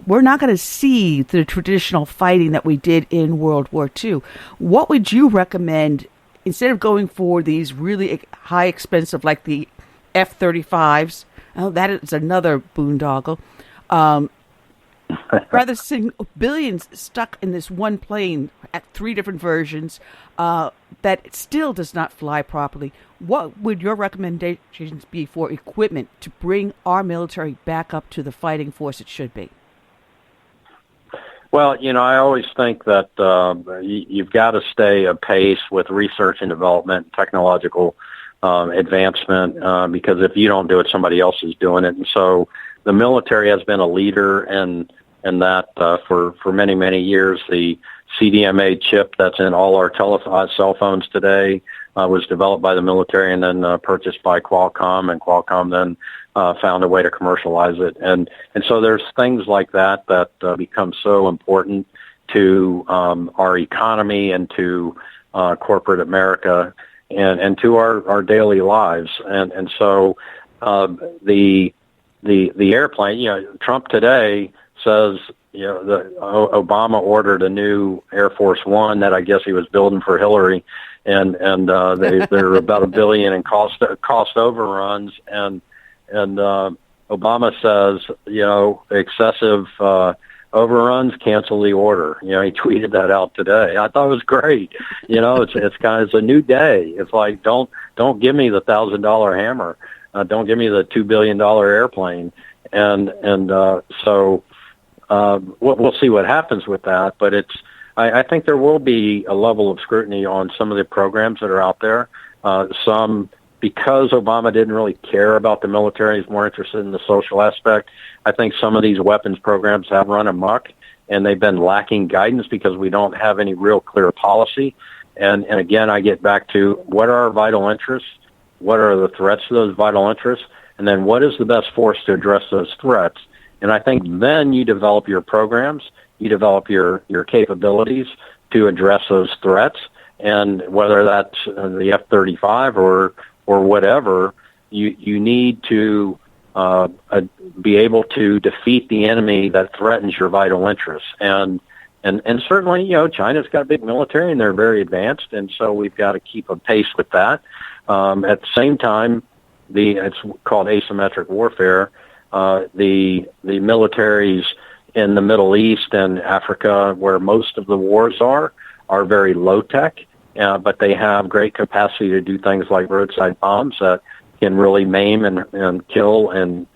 we're not going to see the traditional fighting that we did in World War II. What would you recommend, instead of going for these really high expensive, like the F-35s, that is another boondoggle, rather seeing billions stuck in this one plane at 3 different versions that still does not fly properly? What would your recommendations be for equipment to bring our military back up to the fighting force it should be? Well, I always think that you've got to stay apace with research and development, technological advancement, because if you don't do it, somebody else is doing it. And so the military has been a leader in that for many, many years. The CDMA chip that's in all our cell phones today was developed by the military and then purchased by Qualcomm, and Qualcomm then found a way to commercialize it. And so there's things like that become so important to our economy and to corporate America and to our daily lives. And so the airplane, Trump today says, Obama ordered a new Air Force One that I guess he was building for Hillary, and they're about $1 billion in cost overruns, and Obama says, excessive overruns, cancel the order. He tweeted that out today. I thought it was great. It's a new day. It's like, don't give me the $1,000 hammer. Don't give me the $2 billion airplane. So we'll see what happens with that. But I think there will be a level of scrutiny on some of the programs that are out there. Some, because Obama didn't really care about the military, he's more interested in the social aspect. I think some of these weapons programs have run amok, and they've been lacking guidance because we don't have any real clear policy. And again, I get back to what are our vital interests? What are the threats to those vital interests? And then what is the best force to address those threats? And I think then you develop your programs, you develop your capabilities to address those threats. And whether that's the F-35 or whatever, you need to be able to defeat the enemy that threatens your vital interests. And certainly, China's got a big military and they're very advanced, and so we've got to keep a pace with that. At the same time, it's called asymmetric warfare. The militaries in the Middle East and Africa, where most of the wars are very low tech, but they have great capacity to do things like roadside bombs that can really maim and kill and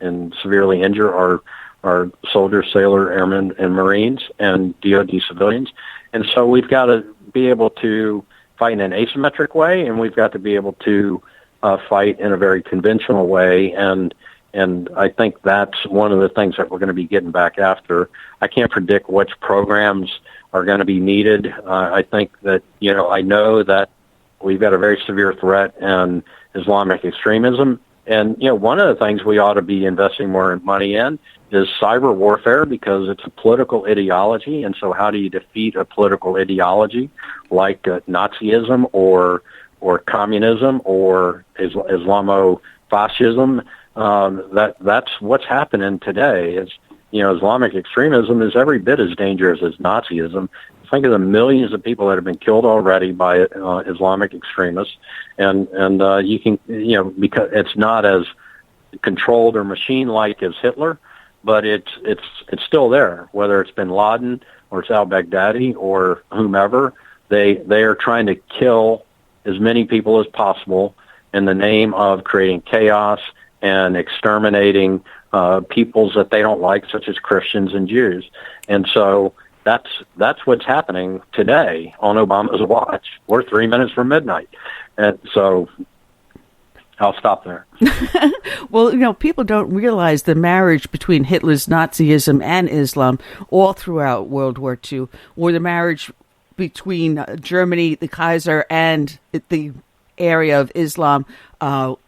severely injure our soldiers, sailors, airmen, and Marines, and DoD civilians. And so we've got to be able to fight in an asymmetric way, and we've got to be able to fight in a very conventional way. And I think that's one of the things that we're going to be getting back after. I can't predict which programs are going to be needed. I think that, I know that we've got a very severe threat in Islamic extremism. And, one of the things we ought to be investing more money in is cyber warfare, because it's a political ideology. And so how do you defeat a political ideology like Nazism or communism or Islamofascism? That's what's happening today. Islamic extremism is every bit as dangerous as Nazism. Think of the millions of people that have been killed already by Islamic extremists, and you can, because it's not as controlled or machine-like as Hitler, but it's still there. Whether it's Bin Laden or it's al-Baghdadi or whomever, they are trying to kill as many people as possible in the name of creating chaos and exterminating peoples that they don't like, such as Christians and Jews. And so that's what's happening today on Obama's watch. We're 3 minutes from midnight. And so I'll stop there. Well, people don't realize the marriage between Hitler's Nazism and Islam all throughout World War II, or the marriage between Germany, the Kaiser, and the area of Islam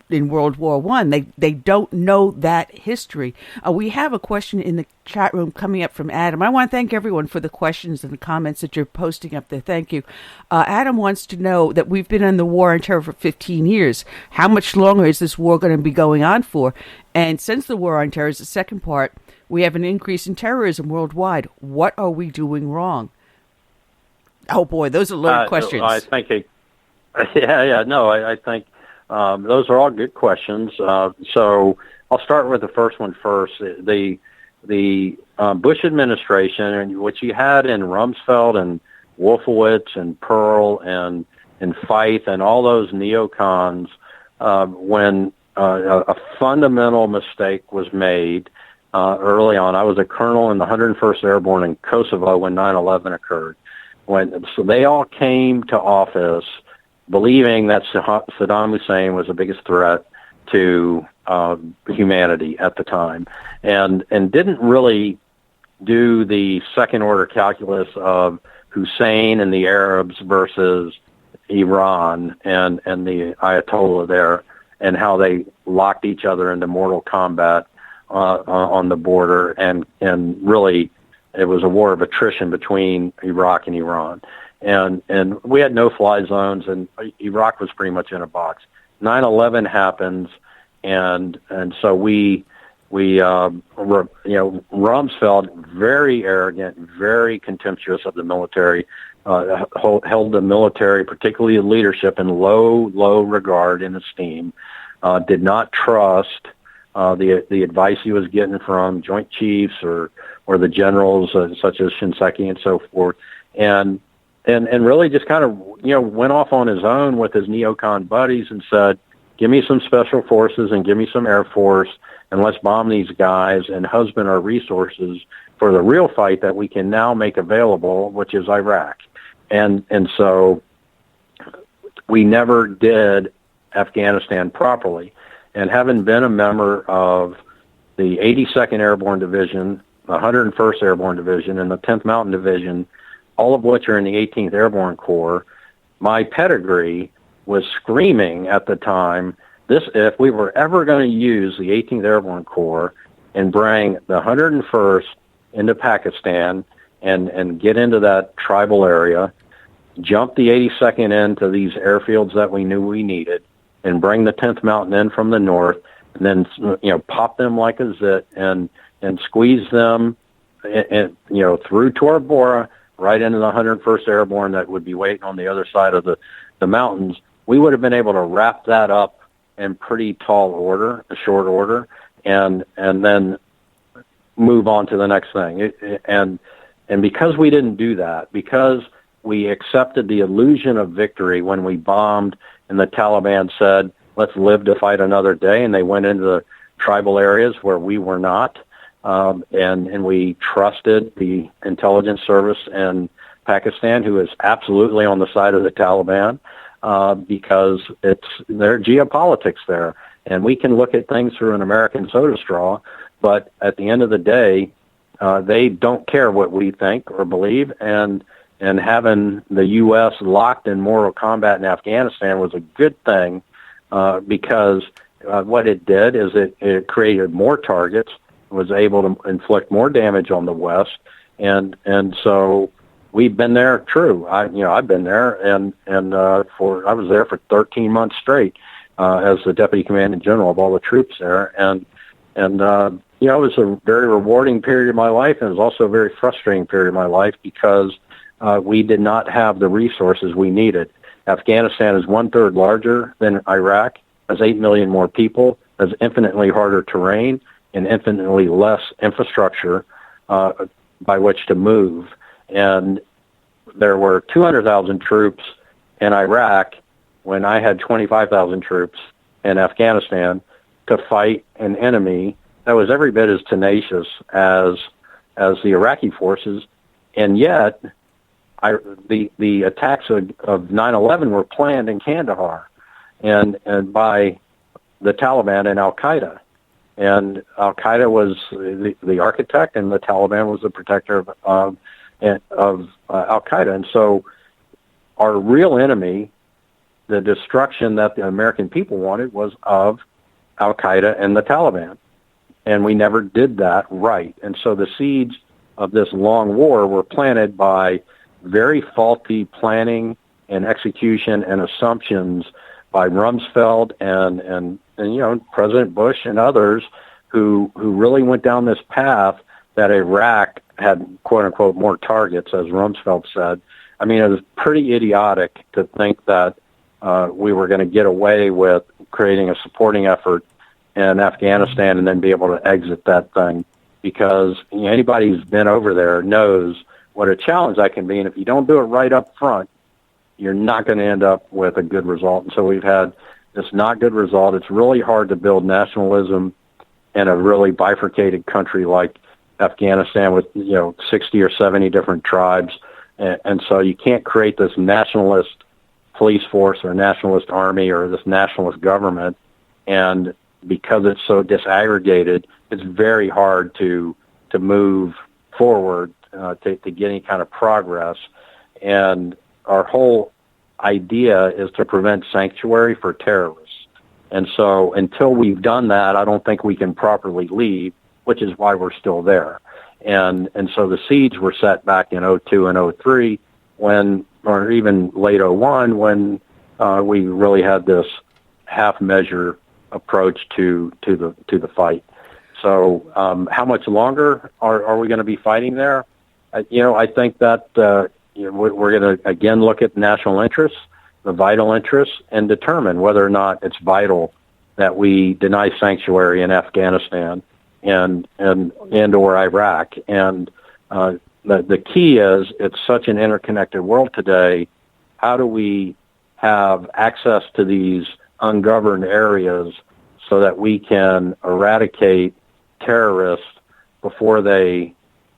in World War I. They don't know that history. We have a question in the chat room coming up from Adam. I want to thank everyone for the questions and the comments that you're posting up there. Thank you. Adam wants to know that we've been in the war on terror for 15 years. How much longer is this war going to be going on for? And since the war on terror is the second part, we have an increase in terrorism worldwide. What are we doing wrong? Oh, boy, those are loaded questions. I think I think those are all good questions. So I'll start with the first one first. The Bush administration, which you had in Rumsfeld and Wolfowitz and Pearl and Feith and all those neocons, when a fundamental mistake was made early on. I was a colonel in the 101st Airborne in Kosovo when 9/11 occurred. So they all came to office believing that Saddam Hussein was the biggest threat to humanity at the time, and didn't really do the second order calculus of Hussein and the Arabs versus Iran and the Ayatollah there, and how they locked each other into mortal combat on the border, and really it was a war of attrition between Iraq and Iran, and we had no-fly zones, and Iraq was pretty much in a box. 9/11 happens, and so Rumsfeld, very arrogant, very contemptuous of the military, held the military, particularly the leadership, in low regard and esteem, did not trust the advice he was getting from Joint Chiefs or the generals such as Shinseki and so forth, and really just kind of went off on his own with his neocon buddies and said, give me some special forces and give me some Air Force, and let's bomb these guys and husband our resources for the real fight that we can now make available, which is Iraq. And so we never did Afghanistan properly. And having been a member of the 82nd Airborne Division, the 101st Airborne Division, and the 10th Mountain Division, all of which are in the 18th Airborne Corps, my pedigree was screaming at the time, if we were ever going to use the 18th Airborne Corps and bring the 101st into Pakistan and get into that tribal area, jump the 82nd into these airfields that we knew we needed, and bring the 10th Mountain in from the north, and then pop them like a zit and squeeze them through Tora Bora right into the 101st Airborne that would be waiting on the other side of the mountains, we would have been able to wrap that up in pretty short order, and then move on to the next thing. And because we didn't do that, because we accepted the illusion of victory when we bombed and the Taliban said, let's live to fight another day, and they went into the tribal areas where we were not, and we trusted the intelligence service in Pakistan, who is absolutely on the side of the Taliban, because it's their geopolitics there. And we can look at things through an American soda straw, but at the end of the day, they don't care what we think or believe, and having the U.S. locked in mortal combat in Afghanistan was a good thing, because what it did is it created more targets, was able to inflict more damage on the West, and so we've been there. True, I've been there, and I was there for 13 months straight as the deputy commanding general of all the troops there, and it was a very rewarding period of my life, and it was also a very frustrating period of my life because we did not have the resources we needed. Afghanistan is 1/3 larger than Iraq, has 8 million more people, has infinitely harder terrain, and infinitely less infrastructure by which to move. And there were 200,000 troops in Iraq when I had 25,000 troops in Afghanistan to fight an enemy that was every bit as tenacious as the Iraqi forces, and yet the attacks of 9/11 were planned in Kandahar and by the Taliban and Al-Qaeda. And Al-Qaeda was the architect, and the Taliban was the protector of Al-Qaeda. And so our real enemy, the destruction that the American people wanted, was of Al-Qaeda and the Taliban. And we never did that right. And so the seeds of this long war were planted by very faulty planning and execution and assumptions by Rumsfeld and President Bush and others who really went down this path that Iraq had, quote unquote, more targets, as Rumsfeld said. I mean, it was pretty idiotic to think that we were going to get away with creating a supporting effort in Afghanistan and then be able to exit that thing, because anybody who's been over there knows what a challenge that can be. And if you don't do it right up front, you're not going to end up with a good result. And so we've had this not good result. It's really hard to build nationalism in a really bifurcated country like Afghanistan with 60 or 70 different tribes, and so you can't create this nationalist police force or a nationalist army or this nationalist government. And because it's so disaggregated, it's very hard to move forward, to get any kind of progress. And our whole idea is to prevent sanctuary for terrorists. And so until we've done that, I don't think we can properly leave, which is why we're still there. And so the seeds were set back in 02 and 03 when, or even late 01 when we really had this half measure approach to the fight. So how much longer are we going to be fighting there? I think that we're going to again look at national interests, the vital interests, and determine whether or not it's vital that we deny sanctuary in Afghanistan and or Iraq. And the key is it's such an interconnected world today. How do we have access to these ungoverned areas so that we can eradicate terrorists before they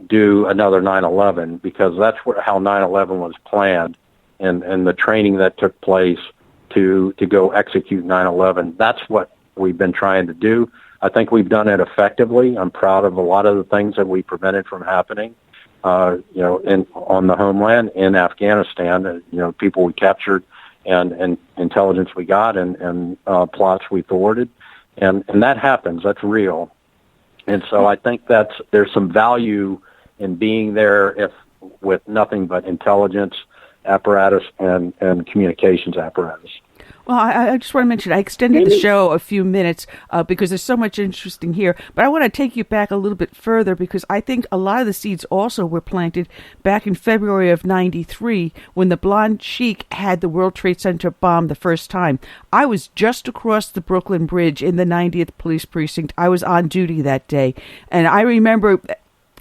do another 9/11? Because that's how 9/11 was planned, and the training that took place to go execute 9/11. That's what we've been trying to do. I think we've done it effectively. I'm proud of a lot of the things that we prevented from happening, on the homeland in Afghanistan. People we captured and intelligence we got and plots we thwarted. And that happens. That's real. And so I think there's some value in being there with nothing but intelligence apparatus and communications apparatus. Well, I just want to mention, I extended the show a few minutes because there's so much interesting here. But I want to take you back a little bit further because I think a lot of the seeds also were planted back in February of '93 when the blonde sheik had the World Trade Center bombed the first time. I was just across the Brooklyn Bridge in the 90th Police Precinct. I was on duty that day. And I remember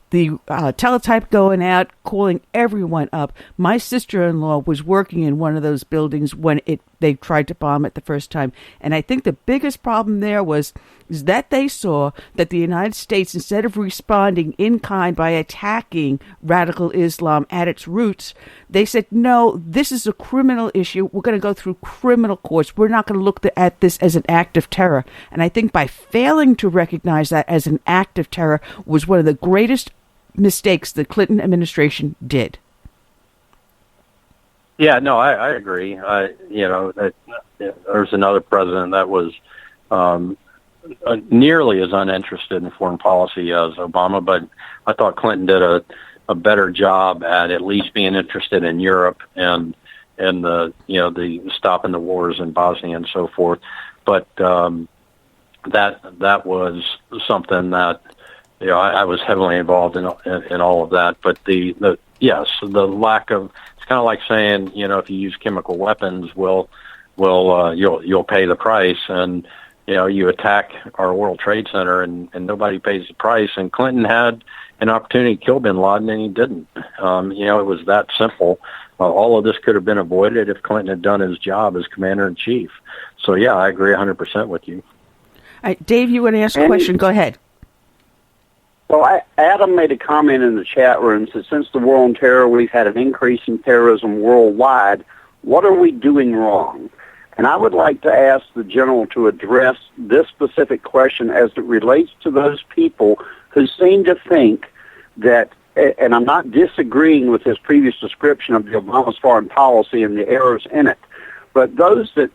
the teletype going out, calling everyone up. My sister-in-law was working in one of those buildings when they tried to bomb it the first time. And I think the biggest problem there is that they saw that the United States, instead of responding in kind by attacking radical Islam at its roots, they said, no, this is a criminal issue. We're going to go through criminal courts. We're not going to look at this as an act of terror. And I think by failing to recognize that as an act of terror was one of the greatest mistakes the Clinton administration did. Yeah, no, I agree. There's another president that was nearly as uninterested in foreign policy as Obama, but I thought Clinton did a better job at least being interested in Europe and the stopping the wars in Bosnia and so forth. But that was something that I was heavily involved in all of that. But the lack of, it's kind of like saying, if you use chemical weapons, you'll pay the price. And, you attack our World Trade Center and nobody pays the price. And Clinton had an opportunity to kill bin Laden and he didn't. It was that simple. All of this could have been avoided if Clinton had done his job as commander-in-chief. So, yeah, I agree 100% with you. All right, Dave, you want to ask a question? Go ahead. Well, Adam made a comment in the chat room, said, since the war on terror, we've had an increase in terrorism worldwide. What are we doing wrong? And I would like to ask the general to address this specific question as it relates to those people who seem to think that, and I'm not disagreeing with his previous description of the Obama's foreign policy and the errors in it, but those that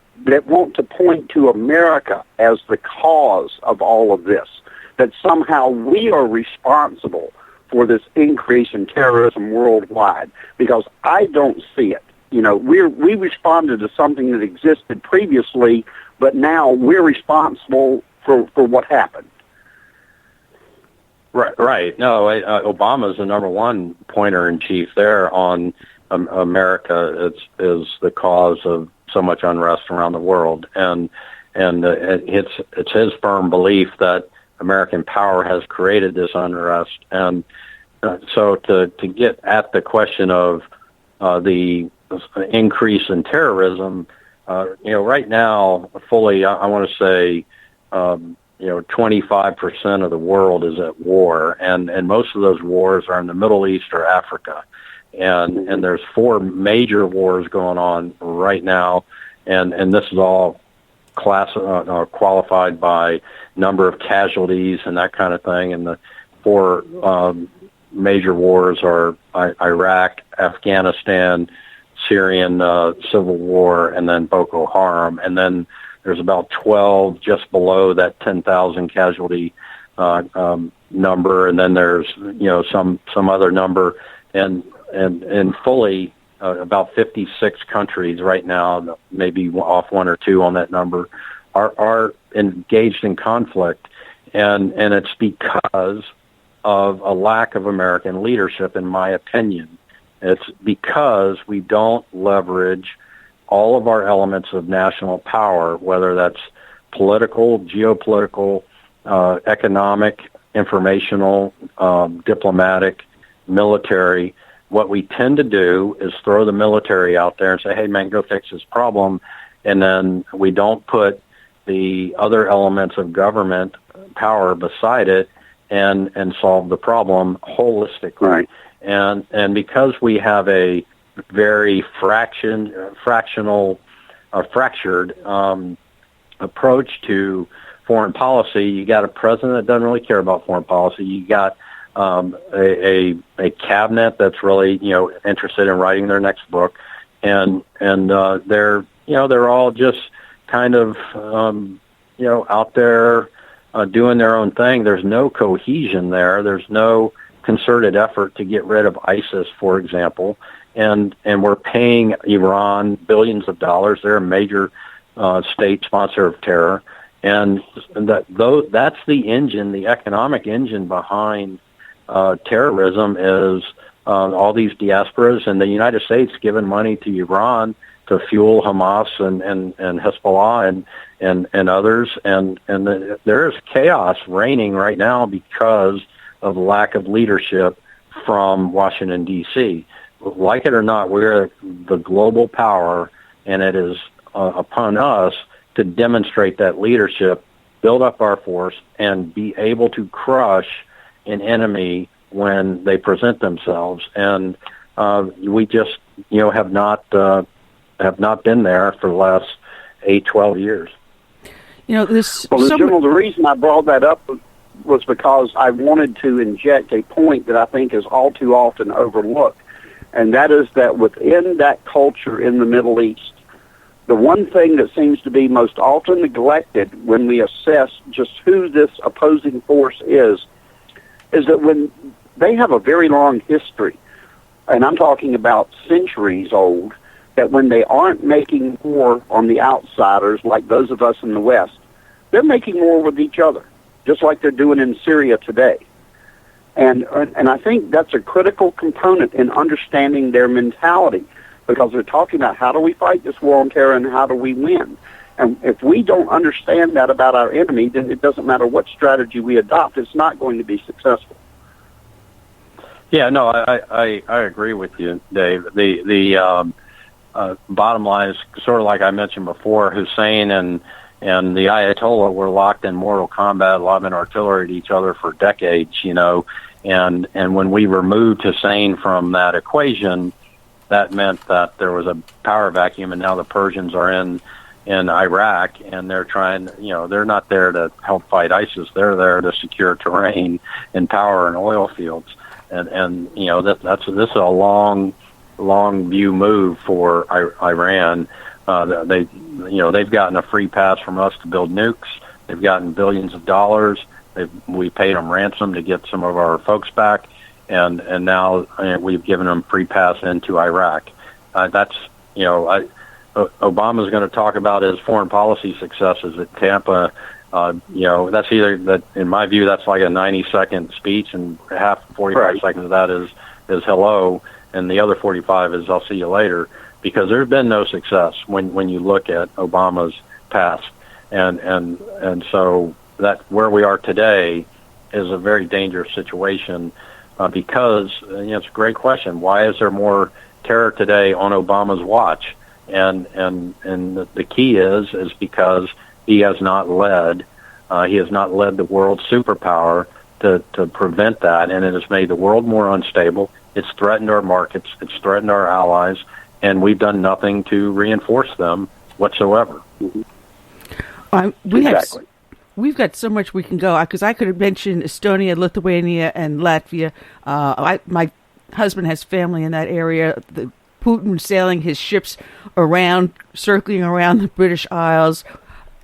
want to point to America as the cause of all of this, that somehow we are responsible for this increase in terrorism worldwide, because I don't see it. We responded to something that existed previously, but now we're responsible for what happened. Right. No, Obama's the number one pointer-in-chief there on America is the cause of so much unrest around the world, and it's his firm belief that American power has created this unrest. And so to get at the question of the increase in terrorism, right now, fully, I want to say, 25% of the world is at war, and most of those wars are in the Middle East or Africa. and there's 4 major wars going on right now, and this is all qualified by number of casualties and that kind of thing. And the 4 major wars are Iraq, Afghanistan, Syrian civil war, and then Boko Haram. And then there's about 12 just below that 10,000 casualty number, and then there's some other number, and fully about 56 countries right now, maybe off 1 or 2 on that number, are engaged in conflict, and it's because of a lack of American leadership, in my opinion. It's because we don't leverage all of our elements of national power, whether that's political, geopolitical, economic, informational, diplomatic, military. What we tend to do is throw the military out there and say, hey, man, go fix this problem. And then we don't put the other elements of government power beside it and solve the problem holistically. Right. And because we have a very fractured approach to foreign policy, you got a president that doesn't really care about foreign policy. You got a cabinet that's really interested in writing their next book, and they're all just kind of out there doing their own thing. There's no cohesion there. There's no concerted effort to get rid of ISIS, for example, and we're paying Iran billions of dollars. They're a major state sponsor of terror, and that's the engine, the economic engine behind terrorism is all these diasporas, and the United States giving money to Iran to fuel Hamas and Hezbollah and others, and there is chaos reigning right now because of lack of leadership from Washington, D.C. Like it or not, we're the global power, and it is upon us to demonstrate that leadership, build up our force, and be able to crush an enemy when they present themselves. And we just have not been there for the last 8-12 years. The reason I brought that up was because I wanted to inject a point that I think is all too often overlooked, and that is that within that culture in the Middle East, the one thing that seems to be most often neglected when we assess just who this opposing force is that when they have a very long history, and I'm talking about centuries old, that when they aren't making war on the outsiders like those of us in the West, they're making war with each other, just like they're doing in Syria today. And I think that's a critical component in understanding their mentality, because they're talking about how do we fight this war on terror and how do we win. And if we don't understand that about our enemy, then it doesn't matter what strategy we adopt, it's not going to be successful. Yeah, no, I agree with you, Dave. The bottom line is sort of like I mentioned before, Hussein and the Ayatollah were locked in mortal combat, lobbing artillery at each other for decades, and when we removed Hussein from that equation, that meant that there was a power vacuum, and now the Persians are in Iraq, and they're trying, they're not there to help fight ISIS. They're there to secure terrain and power and oil fields. And this is a long view move for Iran. They've gotten a free pass from us to build nukes. They've gotten billions of dollars. We paid them ransom to get some of our folks back, and now we've given them free pass into Iraq. Obama's going to talk about his foreign policy successes at Tampa. That's either that, in my view, that's like a 90-second speech, and 45 seconds of that is hello, and the other 45 is I'll see you later, because there's been no success when you look at Obama's past, and so that where we are today is a very dangerous situation, because it's a great question. Why is there more terror today on Obama's watch? And the key is because he has not led the world superpower to to prevent that, and it has made the world more unstable. It's threatened our markets. It's threatened our allies, and we've done nothing to reinforce them whatsoever. We've got so much we can go, because I could have mentioned Estonia, Lithuania, and Latvia. My husband has family in that area. Putin sailing his ships around, circling around the British Isles.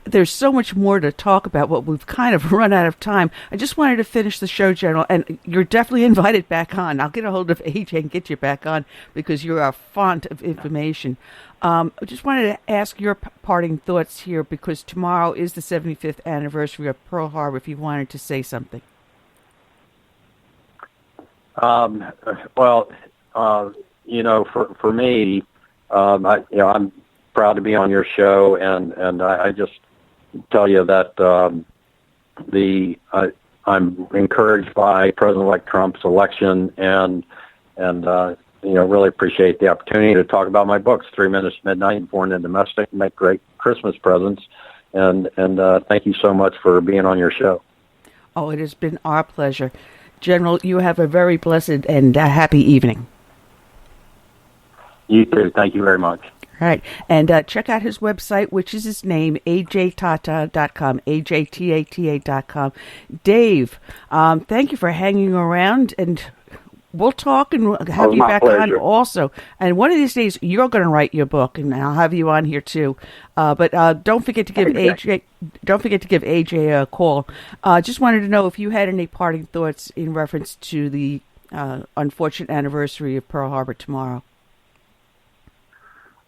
There's so much more to talk about, but we've kind of run out of time. I just wanted to finish the show, General, and you're definitely invited back on. I'll get a hold of AJ and get you back on, because you're a font of information. I just wanted to ask your parting thoughts here, because tomorrow is the 75th anniversary of Pearl Harbor, if you wanted to say something. For me, I'm proud to be on your show, and I just tell you that I'm encouraged by President-elect Trump's election, and really appreciate the opportunity to talk about my books, 3 Minutes to Midnight and Foreign and Domestic, Make Great Christmas Presents, and thank you so much for being on your show. Oh, it has been our pleasure. General, you have a very blessed and happy evening. You too. Thank you very much. All right. And check out his website, which is his name, ajtata.com, ajtata.com. Dave, thank you for hanging around, and we'll talk and have you back on also. And one of these days, you're going to write your book, and I'll have you on here too. But don't forget to give AJ a call. Just wanted to know if you had any parting thoughts in reference to the unfortunate anniversary of Pearl Harbor tomorrow.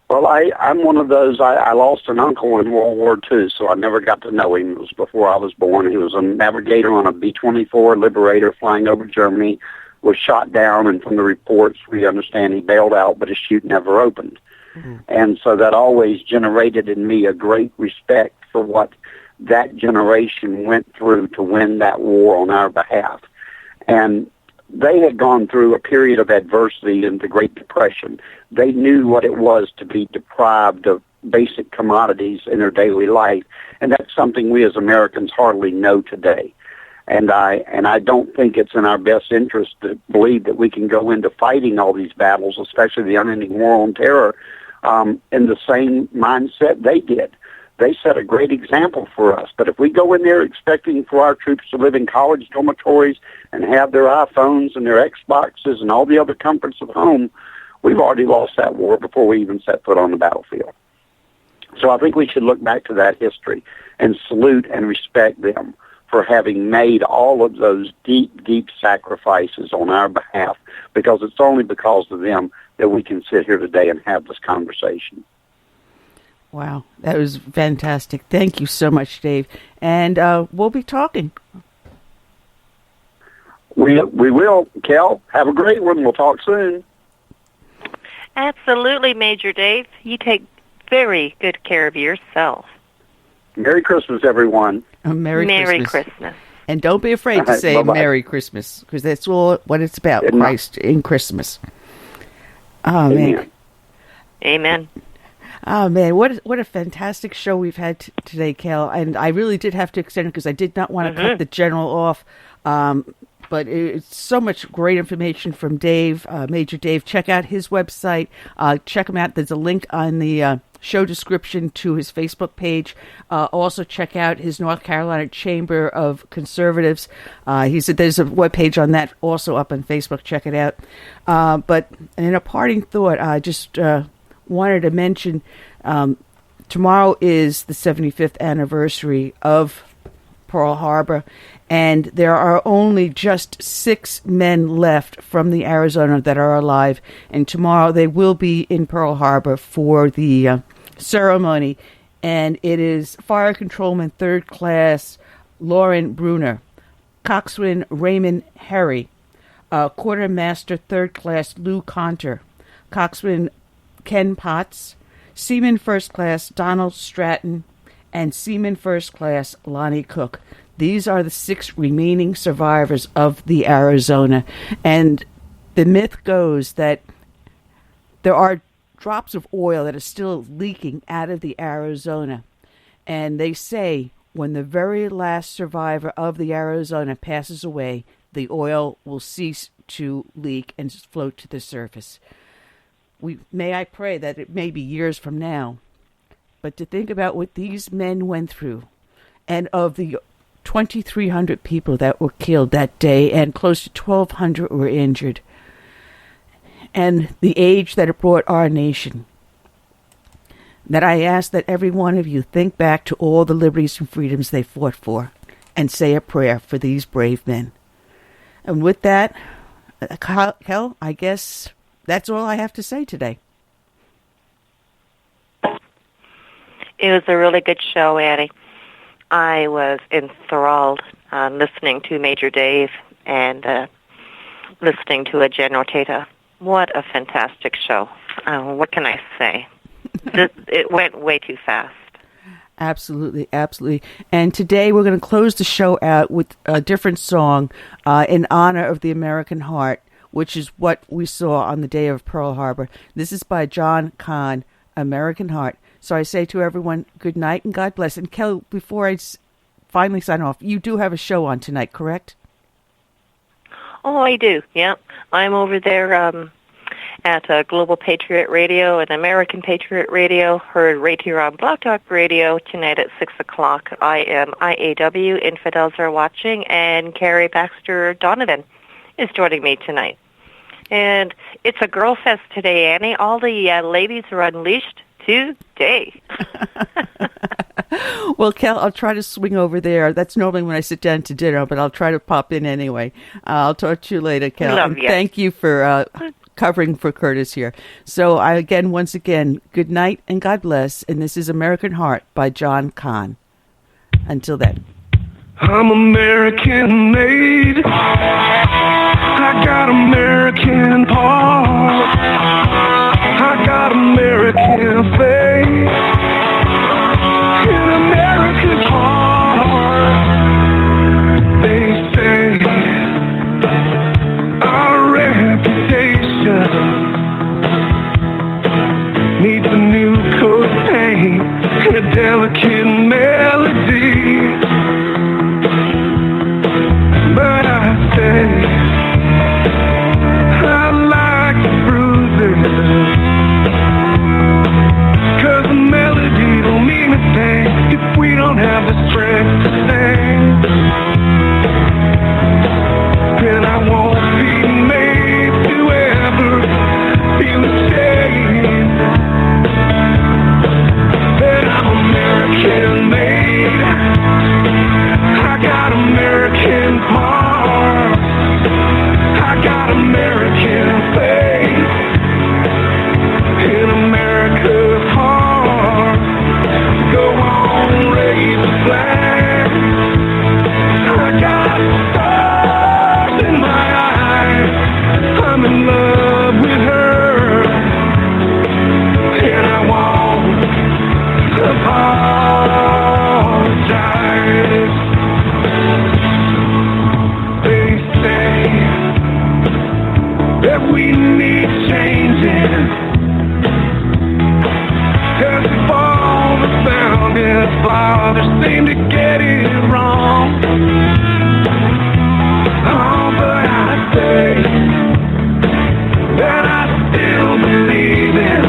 Well, I'm one of those. I lost an uncle in World War II, so I never got to know him. It was before I was born. He was a navigator on a B-24 Liberator flying over Germany, was shot down, and from the reports, we understand he bailed out, but his chute never opened. Mm-hmm. And so that always generated in me a great respect for what that generation went through to win that war on our behalf. And they had gone through a period of adversity in the Great Depression. They knew what it was to be deprived of basic commodities in their daily life, and that's something we as Americans hardly know today. And I don't think it's in our best interest to believe that we can go into fighting all these battles, especially the unending war on terror, in the same mindset they did. They set a great example for us. But if we go in there expecting for our troops to live in college dormitories and have their iPhones and their Xboxes and all the other comforts of home, we've already lost that war before we even set foot on the battlefield. So I think we should look back to that history and salute and respect them for having made all of those deep, deep sacrifices on our behalf, because it's only because of them that we can sit here today and have this conversation. Wow, that was fantastic. Thank you so much, Dave. And we'll be talking. We will, Kel. Have a great one. We'll talk soon. Absolutely, Major Dave. You take very good care of yourself. Merry Christmas, everyone. Merry Christmas. And don't be afraid to say bye-bye. Merry Christmas, because that's all what it's about, Christ in Christmas. Oh, Amen. man. Amen. Oh, man, what a fantastic show we've had today, Cal. And I really did have to extend it because I did not want to cut the General off. But it's so much great information from Dave, Major Dave. Check out his website. Check him out. There's a link on the show description to his Facebook page. Also check out his North Carolina Chamber of Conservatives. He said there's a webpage on that also up on Facebook. Check it out. But in a parting thought, I just wanted to mention tomorrow is the 75th anniversary of Pearl Harbor, and there are only just 6 men left from the Arizona that are alive, and tomorrow they will be in Pearl Harbor for the ceremony, and it is Fire Controlman 3rd Class Lauren Bruner, Coxswain Raymond Harry, Quartermaster 3rd Class Lou Conter, Coxswain Ken Potts, Seaman 1st Class Donald Stratton, and Seaman 1st Class Lonnie Cook. These are the 6 remaining survivors of the Arizona. And the myth goes that there are drops of oil that are still leaking out of the Arizona. And they say when the very last survivor of the Arizona passes away, the oil will cease to leak and float to the surface. May I pray that it may be years from now, but to think about what these men went through, and of the 2,300 people that were killed that day, and close to 1,200 were injured, and the age that it brought our nation, that I ask that every one of you think back to all the liberties and freedoms they fought for, and say a prayer for these brave men. And with that, Kel, I guess that's all I have to say today. It was a really good show, Annie. I was enthralled listening to Major Dave and listening to General Tata. What a fantastic show. What can I say? It went way too fast. Absolutely, absolutely. And today we're going to close the show out with a different song in honor of the American heart, which is what we saw on the day of Pearl Harbor. This is by John Kahn, American Heart. So I say to everyone, good night and God bless. And Kel, before I finally sign off, you do have a show on tonight, correct? Oh, I do, yeah. I'm over there at Global Patriot Radio and American Patriot Radio, heard right here on Blog Talk Radio tonight at 6 o'clock. I am IAW, Infidels Are Watching, and Carrie Baxter Donovan is joining me tonight. And it's a girl fest today, Annie. All the ladies are unleashed today. Well, Kel, I'll try to swing over there. That's normally when I sit down to dinner, but I'll try to pop in anyway. I'll talk to you later, Kel. Love you. Thank you for covering for Curtis here. So once again, good night and God bless. And this is American Heart by John Kahn. Until then. I'm American made. I got American heart. I got American faith in America's heart. They say our reputation needs a new coat of paint and a delicate melody. But I say I like the bruises, 'cause the melody don't mean a thing if we don't have the strength to sing. And I won't be made to ever feel ashamed that I'm American made. I got American heart. I got American faith in America's heart. Go on, raise the flag. I got stars in my eyes. I'm in love with her, and I won't apologize. They say that we need changing, 'cause if all the founding fathers seem to get it wrong. Oh, but I say that I still believe in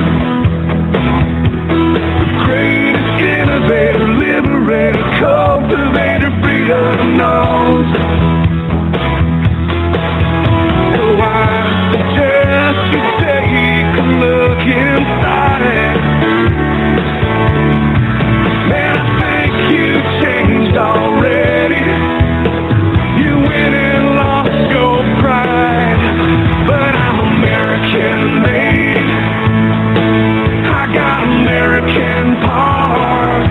the greatest innovator, liberator, cultivator, freedom knows. So I suggest you take a look inside. Man, I think you changed already. You went and lost your pride. But I'm American made. I got American heart.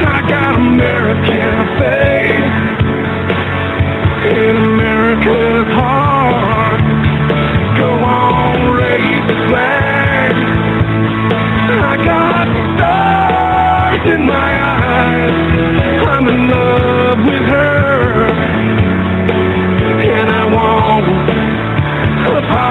I got American faith in America's heart. Go on, raise the flag. I got stars in my eyes. I'm in love with her, and I won't apologize.